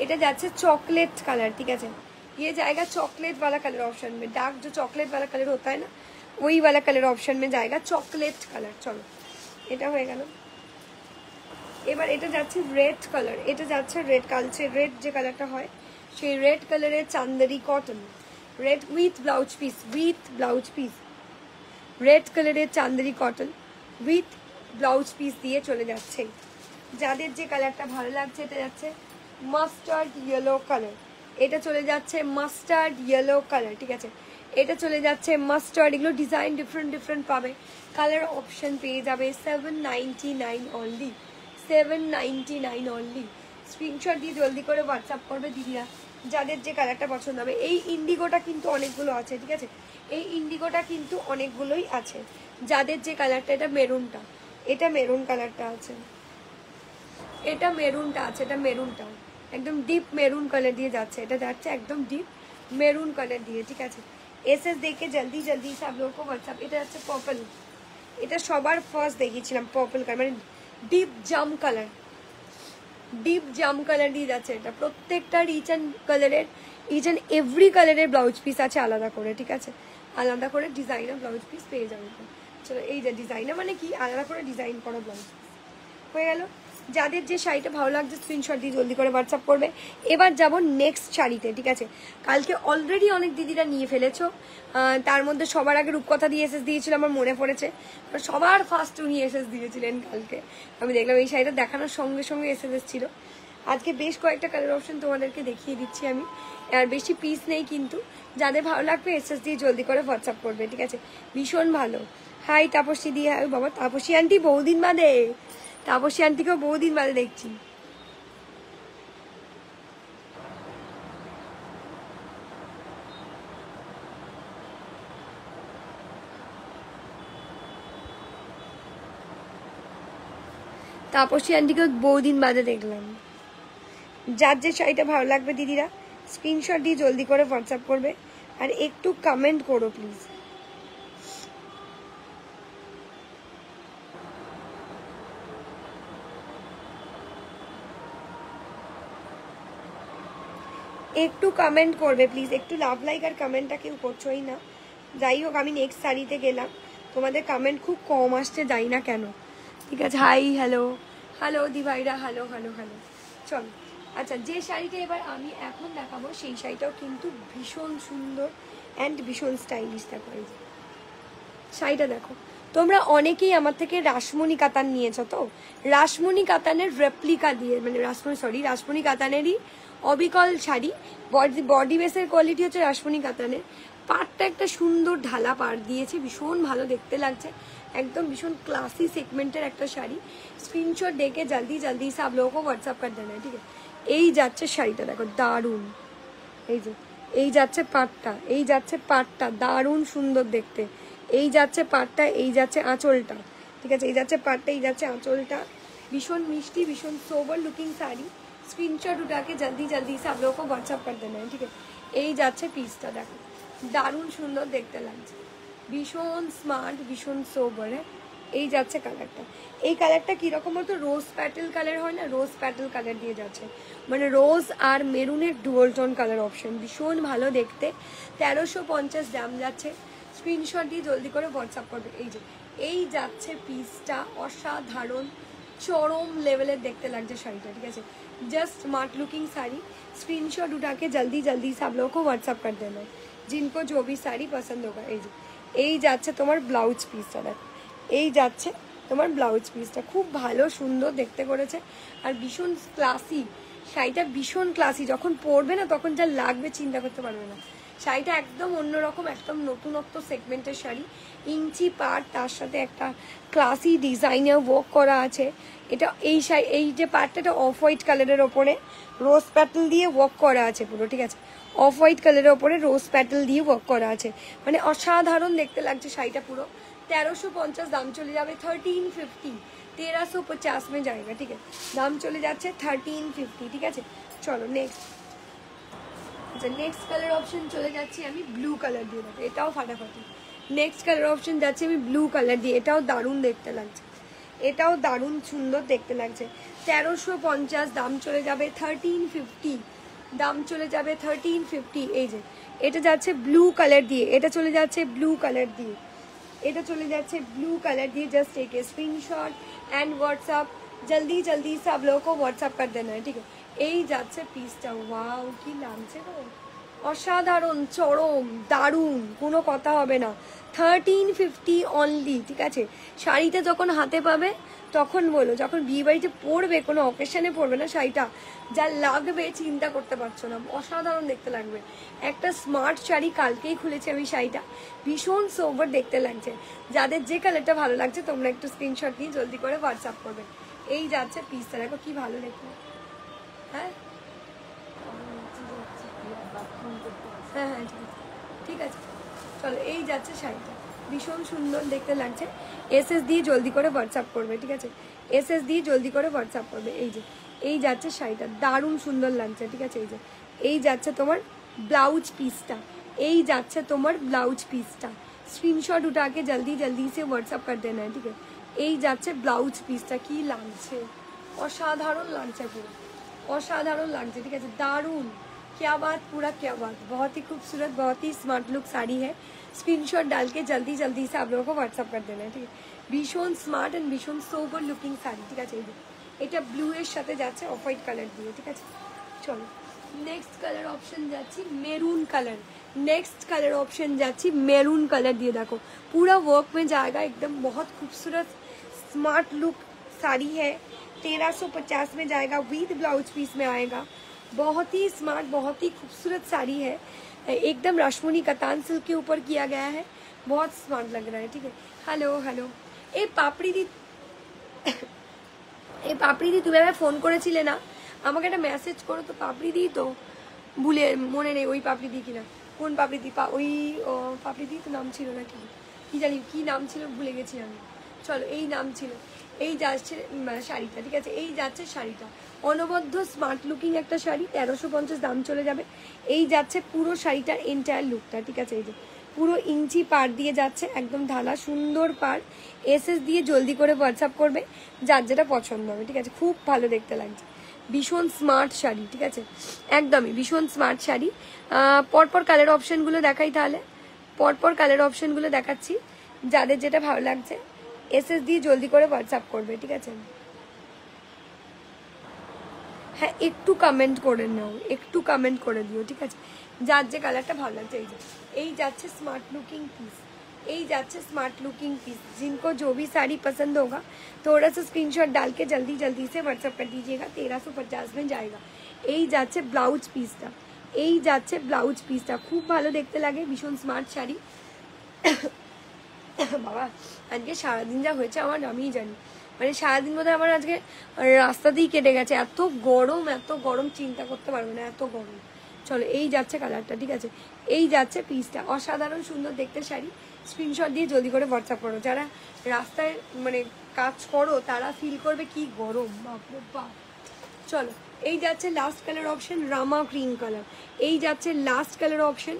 এটা যাচ্ছে चॉकलेट कलर, ठीक है। ये जाएगा चॉकलेट वाला कलर ऑप्शन में, डार्क जो चॉकलेट वाला कलर होता है ना वही वाला कलर ऑप्शन में जाएगा चॉकलेट कलर। चलो এটা হয়ে গেল। এবার এটা যাচ্ছে রেড কালার, এটা যাচ্ছে রেড কালচে রেড যে কালারটা হয় সেই রেড কালারের Chanderi cotton, red with blouse piece, with blouse piece, red কালারের Chanderi cotton with blouse piece দিয়ে চলে যাচ্ছে। যাদের যে কালারটা ভালো লাগছে এটা যাচ্ছে মাস্টার্ড ইয়েলো কালার, এটা চলে যাচ্ছে মাস্টার্ড ইয়েলো কালার, ঠিক আছে। এটা চলে যাচ্ছে মাস্টার্ড, এগুলো ডিজাইন ডিফারেন্ট ডিফারেন্ট পাবে, কালার অপশন পেয়ে যাবে 799 অনলি, 799 অনলি। স্ক্রিনশট দিয়ে জলদি করে হোয়াটসঅ্যাপ করবে দিদিরা যাদের যে কালারটা পছন্দ হবে। এই ইন্ডিগোটা কিন্তু অনেকগুলো আছে, ঠিক আছে, এই ইন্ডিগোটা কিন্তু অনেকগুলোই আছে। যাদের যে কালারটা, এটা মেরুনটা, এটা মেরুন কালারটা আছে, এটা মেরুনটা আছে, এটা মেরুনটা একদম ডিপ মেরুন কালার দিয়ে যাচ্ছে, এটা যাচ্ছে একদম ডিপ মেরুন কালার দিয়ে, ঠিক আছে। এসএস দেখে জলদি জলদি সব লোক হোয়াটসঅ্যাপ। এটা যাচ্ছে পার্পল, এটা সবার ফার্স্ট দেখিয়েছিলাম পার্পল কালার, মানে ডিপ জাম কালার, ডিপ জাম কালার দিয়ে যাচ্ছে। এটা প্রত্যেকটা ইচ অ্যান্ড এভরি কালারের ব্লাউজ পিস আছে আলাদা করে, ঠিক আছে, আলাদা করে ডিজাইনার ব্লাউজ পিস পেয়ে যাবে। চলো এই যে ডিজাইনার মানে কি, আলাদা করে ডিজাইন করা ব্লাউজ পিস হয়ে গেল। যাদের যে শাড়িটা ভালো লাগছে স্ক্রিনশট দিয়ে জলদি করে হোয়াটসঅ্যাপ করবে। এবার যাব নেক্সট শাড়িতে, ঠিক আছে। কালকে অলরেডি অনেক দিদিরা নিয়ে ফেলেছো, তার মধ্যে সবার আগে রূপকথা দিয়ে এসএস দিয়েছিল, আমার মনে পড়েছে, সবার ফার্স্ট উনি এসএস দিয়েছিলেন কালকে। আমি দেখলাম এই শাড়িটা দেখানোর সঙ্গে সঙ্গে এসএস এসেছিল। আজকে বেশ কয়েকটা কালার অপশন তোমাদেরকে দেখিয়ে দিচ্ছি আমি, আর বেশি পিস নেই কিন্তু। যাদের ভালো লাগবে এসএস দিয়ে জলদি করে হোয়াটসঅ্যাপ করবে, ঠিক আছে। ভীষণ ভালো। হাই তাপসী দি, হাই বাবা তাপসী আন্টি, বহুদিন বাদে, তাপসী আন্টিকেও বহুদিন বাদে দেখছি। তাপসী আন্টিকেও বহুদিন বাদে দেখলাম। যার যে শাড়িটা ভালো লাগবে দিদিরা স্ক্রিনশট দিয়ে জলদি করে হোয়াটসঅ্যাপ করবে, আর একটু কমেন্ট করো প্লিজ। একটু কমেন্ট করবে প্লিজ, একটু লাভ লাইক আর কমেন্টটা কেউ করছোই না। যাই হোক আমি নেক্সট শাড়িতে গেলাম, তোমাদের কমেন্ট খুব কম আসছে, যাই না কেন, ঠিক আছে। হাই হ্যালো হ্যালো দি ভাইরা, হ্যালো হ্যালো হ্যালো। চলো আচ্ছা, যে শাড়িটা এবার আমি এখন দেখাবো সেই শাড়িটাও কিন্তু ভীষণ সুন্দর অ্যান্ড ভীষণ স্টাইলিশ। দেখো এই যে শাড়িটা দেখো, তোমরা অনেকেই আমার থেকে রাসমণি কাতান নিয়েছো, তো রাসমণি কাতানের রেপ্লিকা দিয়ে, মানে রাসমণি কাতানেরই অবিকল শাড়ি, বডি বেসের কোয়ালিটি হচ্ছে রাসমণি কাতানের। পাড়টা একটা সুন্দর ঢালা পাড় দিয়েছে, ভীষণ ভালো দেখতে লাগছে, একদম ভীষণ ক্লাসি সেগমেন্টের একটা শাড়ি। স্ক্রিনশট দেখে জলদি জলদি সব লোকও হোয়াটসঅ্যাপ করে দেনা, ঠিক আছে। এই যাচ্ছে শাড়িটা দেখো, দারুণ। এই যে এই যাচ্ছে পাড়টা, এই যাচ্ছে পাড়টা, দারুণ সুন্দর দেখতে। এই যাচ্ছে পাড়টা, এই যাচ্ছে আঁচলটা, ঠিক আছে, এই যাচ্ছে পাড়টা, এই যাচ্ছে আঁচলটা, ভীষণ মিষ্টি, ভীষণ সোবার লুকিং শাড়ি। स्क्रीनशॉट उठा के जल्दी जल्दी से आप लोगों को व्हाट्सअप कर देना है, ठीक है। এই যাচ্ছে পিসটা দেখো, দারুণ সুন্দর দেখতে লাগছে, ভীষণ স্মার্ট, ভীষণ সোবার। এই যাচ্ছে কালারটা, এই কালারটা কীরকম হতো, রোজ প্যাটেল কালার হয় না, রোজ প্যাটেল কালার দিয়ে যাচ্ছে, মানে রোজ আর মেরুনের ডুয়াল টোন কালার অপশন, ভীষণ ভালো দেখতে। 1350 দাম যাচ্ছে। স্ক্রিনশট দিয়ে জলদি করে হোয়াটসঅ্যাপ করবে। এই যে এই যাচ্ছে পিসটা, অসাধারণ চরম লেভেলের দেখতে লাগছে শাড়িটা, ঠিক আছে। Just smart looking sari. Screenshot उठा के जल्दी जल्दी सब लोगों को व्हाट्सअप कर देना है जिनको जो भी साड़ी पसंद होगा। এই যাচ্ছে তোমার ব্লাউজ পিসটা, দেখো এই যাচ্ছে তোমার ব্লাউজ পিসটা, খুব ভালো সুন্দর দেখতে করেছে আর ভীষণ ক্লাসি শাড়িটা, ভীষণ ক্লাসি। যখন পরবে না তখন যা লাগবে চিন্তা করতে পারবে না। শাড়িটা একদম অন্যরকম, একদম নতুনত্ব সেগমেন্টের শাড়ি, ইঞ্চি পাড়, তার সাথে একটা ক্লাসি ডিজাইনার ওয়ার্ক করা আছে। এটা এই যে পার্টটা, এটা অফ হোয়াইট কালারের ওপরে রোজ প্যাটেল দিয়ে ওয়ার্ক করা আছে পুরো, ঠিক আছে। অফ হোয়াইট কালারের ওপরে রোজ প্যাটেল দিয়ে ওয়ার্ক করা আছে, মানে অসাধারণ দেখতে লাগছে শাড়িটা পুরো। 1350 দাম চলে যাবে 1350, 1350 में जाएगा, ठीक है। দাম চলে যাচ্ছে 1350, ঠিক আছে। চলো নেক্সট, আচ্ছা নেক্সট কালার অপশন চলে যাচ্ছি আমি ব্লু কালার দিয়ে, দেখো এটাও ফাটাফাটি। নেক্সট কালার অপশন যাচ্ছে আমি ব্লু কালার দিয়ে, এটাও দারুণ দেখতে লাগছে। এটাও দারুণ সুন্দর দেখতে লাগছে। 1350 দাম চলে যাবে 1350, দাম চলে যাবে 1350। এই যে এটা যাচ্ছে ব্লু কালার দিয়ে, এটা চলে যাচ্ছে ব্লু কালার দিয়ে, এটা চলে যাচ্ছে ব্লू कलर दिए। Just take a screenshot and WhatsApp, जल्दी जल्दी सब लोगों को व्हाट्सअप कर देना है, ठीक है। এই যাচ্ছে পিসটা, ওয়াও কি লাগছে গো, অসাধারণ, চরম দারুণ, কোনো কথা হবে না। 1350 অনলি, ঠিক আছে। শাড়িটা যখন হাতে পাবে তখন বলো, যখন বিয়ে বাড়িতে পরবে, কোনো অকেশনে পরবে না, শাড়িটা যা লাগবে চিন্তা করতে পারছো না, অসাধারণ দেখতে লাগবে। একটা স্মার্ট শাড়ি, কালকেই খুলেছি আমি শাড়িটা, ভীষণ সোবার দেখতে লাগছে। যাদের যে কালারটা ভালো লাগছে তোমরা একটু স্ক্রিনশট নিয়ে জলদি করে হোয়াটসঅ্যাপ করবে। এই যাচ্ছে পিসটা, দেখো কি ভালো দেখতে। হ্যাঁ হ্যাঁ হ্যাঁ ঠিক আছে, ঠিক আছে, চলো। এই যাচ্ছে শাড়িটা, ভীষণ সুন্দর দেখতে লাগছে। এসএস দিয়ে জলদি করে হোয়াটসঅ্যাপ করবে, ঠিক আছে। এসএস দিয়ে জলদি করে হোয়াটসঅ্যাপ করবে। এই যে এই যাচ্ছে শাড়িটা, দারুণ সুন্দর লাগছে, ঠিক আছে। এই যে এই যাচ্ছে তোমার ब्लाउज पीसटा, এই যাচ্ছে তোমার ব্লাউজ পিসটা। স্ক্রিনশট উঠা के जल्दी जल्दी से व्हाट्सएप कर देना है, ठीक है। এই যাচ্ছে ব্লাউজ পিসটা, কি লাগছে, অসাধারণ লাগছে, পুরো অসাধারণ লাগছে, ঠিক আছে, দারুণ। क्या बात, पूरा क्या बात, बहुत ही खूबसूरत, बहुत ही स्मार्ट लुक साड़ी है। स्क्रीनशॉट डाल के जल्दी जल्दी से आप लोगों को व्हाट्सअप कर देना है, ठीक है। भीषण स्मार्ट एंड भीषण सोबर लुकिंग শাড়ি, ঠিক আছে। এটা ব্লু এর সাথে যাচ্ছে অফ হোয়াইট কালার দিয়ে, ঠিক আছে। চলো नेक्स्ट कलर ऑप्शन जाच्छी maroon colour, next colour option जाच्छी मेरून कलर दिए। देखो पूरा वर्क में जाएगा एकदम, बहुत खूबसूरत स्मार्ट लुक साड़ी है। 1350 में जाएगा, विद ब्लाउज पीस में आएगा। बहुत ही स्मार्ट, बहुत ही खूबसूरत साड़ी है, एकदम रश्मोनी कतान सिल्क के ऊपर किया गया है, बहुत स्मार्ट लग रहा है, ठीक है। हेलो हेलो ए पापड़ी दी, ए पापड़ी दी तुम्हें फोन করেছিলে না, আমাকে একটা মেসেজ করো তো। পাপড়ি দি তো ভুলে মনে নেই, ওই পাপড়ি দি কিনা, কোন পাপড়ি দি, ওই পাপড়ি দি তো নাম ছিল না, কি জানি কি নাম ছিল, ভুলে গেছি আমি। চলো এই নাম ছিল। এই যাচ্ছে শাড়িটা, ঠিক আছে। এই যাচ্ছে শাড়িটা, অনবদ্য স্মার্ট লুকিং একটা শাড়ি, 1350 দাম চলে যাবে। এই যাচ্ছে পুরো শাড়িটার এন্টায়ার লুকটা, ঠিক আছে। এই যে পুরো ইঞ্চি পার দিয়ে যাচ্ছে, একদম ঢালা সুন্দর পার। এসএস দিয়ে জলদি করে হোয়াটসঅ্যাপ করবে যার যেটা পছন্দ হবে, ঠিক আছে। খুব ভালো দেখতে লাগছে, ভীষণ স্মার্ট শাড়ি, ঠিক আছে, একদমই ভীষণ স্মার্ট শাড়ি। পরপর কালার অপশনগুলো দেখাই, তাহলে পরপর কালার অপশনগুলো দেখাচ্ছি, যাদের যেটা ভালো লাগছে এসএস দিয়ে জলদি করে হোয়াটসঅ্যাপ করবে, ঠিক আছে। হ্যাঁ একটু কমেন্ট করে নাও, একটু কমেন্ট করে দিও, ঠিক আছে, যার যে কালারটা ভালো লাগছে। এই যে এই যাচ্ছে স্মার্ট लुकिंग पीस, এই যাচ্ছে स्मार्ट लुकिंग पीस। जिनको जो भी साड़ी पसंद होगा थोड़ा सा स्क्रीनशॉट डाल के जल्दी जल्दी से व्हाट्सएप कर दीजिएगा, 1350 में जाएगा। এই যাচ্ছে ব্লাউজ পিসটা, এই যাচ্ছে ব্লাউজ পিসটা, খুব ভালো দেখতে লাগে, ভীষণ স্মার্ট শাড়ি। বাবা আজকে সারাদিন যা হয়েছে আমার আমিই জানি, মানে সারাদিন বোধহয় আমার আজকে রাস্তাতেই কেটে গেছে, এত গরম চিন্তা করতে পারবে না, এত গরম। চলো এই যাচ্ছে কালারটা, ঠিক আছে। এই যাচ্ছে পিসটা, অসাধারণ সুন্দর দেখতে শাড়ি। স্ক্রিনশট দিয়ে জলদি করে হোয়াটসঅ্যাপ করো, যারা রাস্তায় মানে কাজ করো তারা ফিল করবে কি গরম, বাপরে বাপ। চলো এই যাচ্ছে লাস্ট কালার অপশন রামা গ্রিন কালার, এই যাচ্ছে লাস্ট কালার অপশন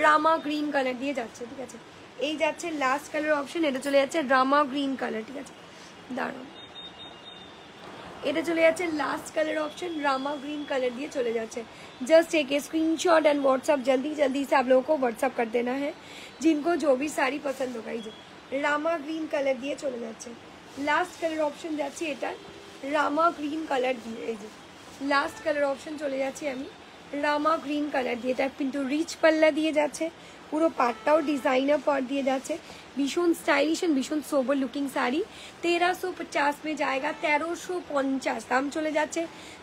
রামা গ্রিন কালার দিয়ে যাচ্ছে, ঠিক আছে। এই যাচ্ছে লাস্ট কালার অপশন, এটা চলে যাচ্ছে রামা গ্রিন কালার, ঠিক আছে, দাঁড়াও, এটা চলে যাচ্ছে last colour option Rama green colour दिए चले जाते। जस्ट एक स्क्रीनशॉट एंड व्हाट्सअप जल्दी जल्दी से आप लोगों को व्हाट्सअप कर देना है, जिनको जो भी साड़ी पसंद होगा। ये रामा ग्रीन कलर दिए चले जाते, लास्ट कलर ऑप्शन যাচ্ছে এটা রামা গ্রিন কালার দিয়ে। এই যে লাস্ট কালার অপশন চলে যাচ্ছে আমি রামা গ্রিন কালার দিয়ে, এটা কিন্তু রিচ পাল্লা দিয়ে যাচ্ছে, পুরো পাটটাও ডিজাइनर पार्ट दिए जाते, भीषण स्टाइलिश एंड भीषण सोबर लुकिंग साड़ी। 1350 में जाएगा, 1350 दाम चले जाते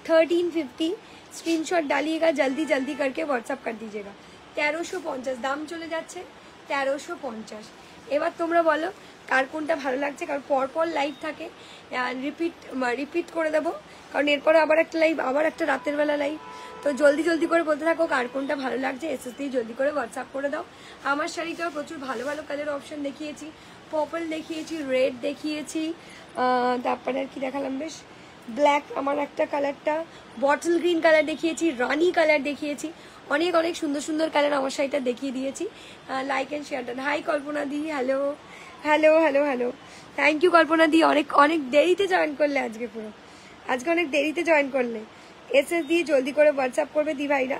1350। स्क्रीनशॉट डालिएगा जल्दी जल्दी करके व्हाट्सअप कर दीजिएगा। 1350 दाम चले जाते 1350। এবার তোমরা বলো কার কোনটা ভালো লাগছে, কারণ পরপর লাইভ থাকে, রিপিট করে দেবো, কারণ এরপরে আবার একটা লাইভ, আবার একটা রাতের বেলা লাইভ। তো জলদি জলদি করে বলতে থাকো কার কোনটা ভালো লাগছে, এসএস দিয়ে জলদি করে হোয়াটসঅ্যাপ করে দাও। আমার শাড়িটাও প্রচুর ভালো ভালো কালার অপশন দেখিয়েছি, পার্পল দেখিয়েছি, রেড দেখিয়েছি, তারপরে আর কি দেখালাম, বেশ ব্ল্যাক আমার একটা কালারটা, বটল গ্রিন কালার দেখিয়েছি, রানি কালার দেখিয়েছি, অনেক অনেক সুন্দর সুন্দর কালার আমার শাড়িটা দেখিয়ে দিয়েছি। Like and share done. Hi Kalpana দি, hello hello hello hello, thank you Kalpana দি, অনেক অনেক দেরিতে জয়েন করলে আজকে, পুরো আজকে অনেক দেরিতে জয়েন করলে। এসএস দিয়ে জলদি করে হোয়াটসঅ্যাপ করবে দি ভাইরা,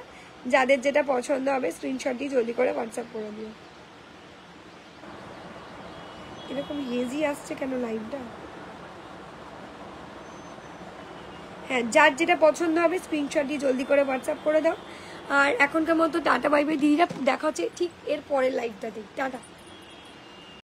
যাদের যেটা পছন্দ হবে স্ক্রিনশট দিয়ে জলদি করে হোয়াটসঅ্যাপ করে দিও। এরকম হেজি আসছে কেন লাইভটা? হ্যাঁ, যার যেটা পছন্দ হবে স্ক্রিনশট দিয়ে জলদি করে হোয়াটসঅ্যাপ করে দাও। আর এখনকার মতো টাটা বাই বাই দিদিরা, দেখা হচ্ছে ঠিক এর পরের লাইভটাতে। টাটা।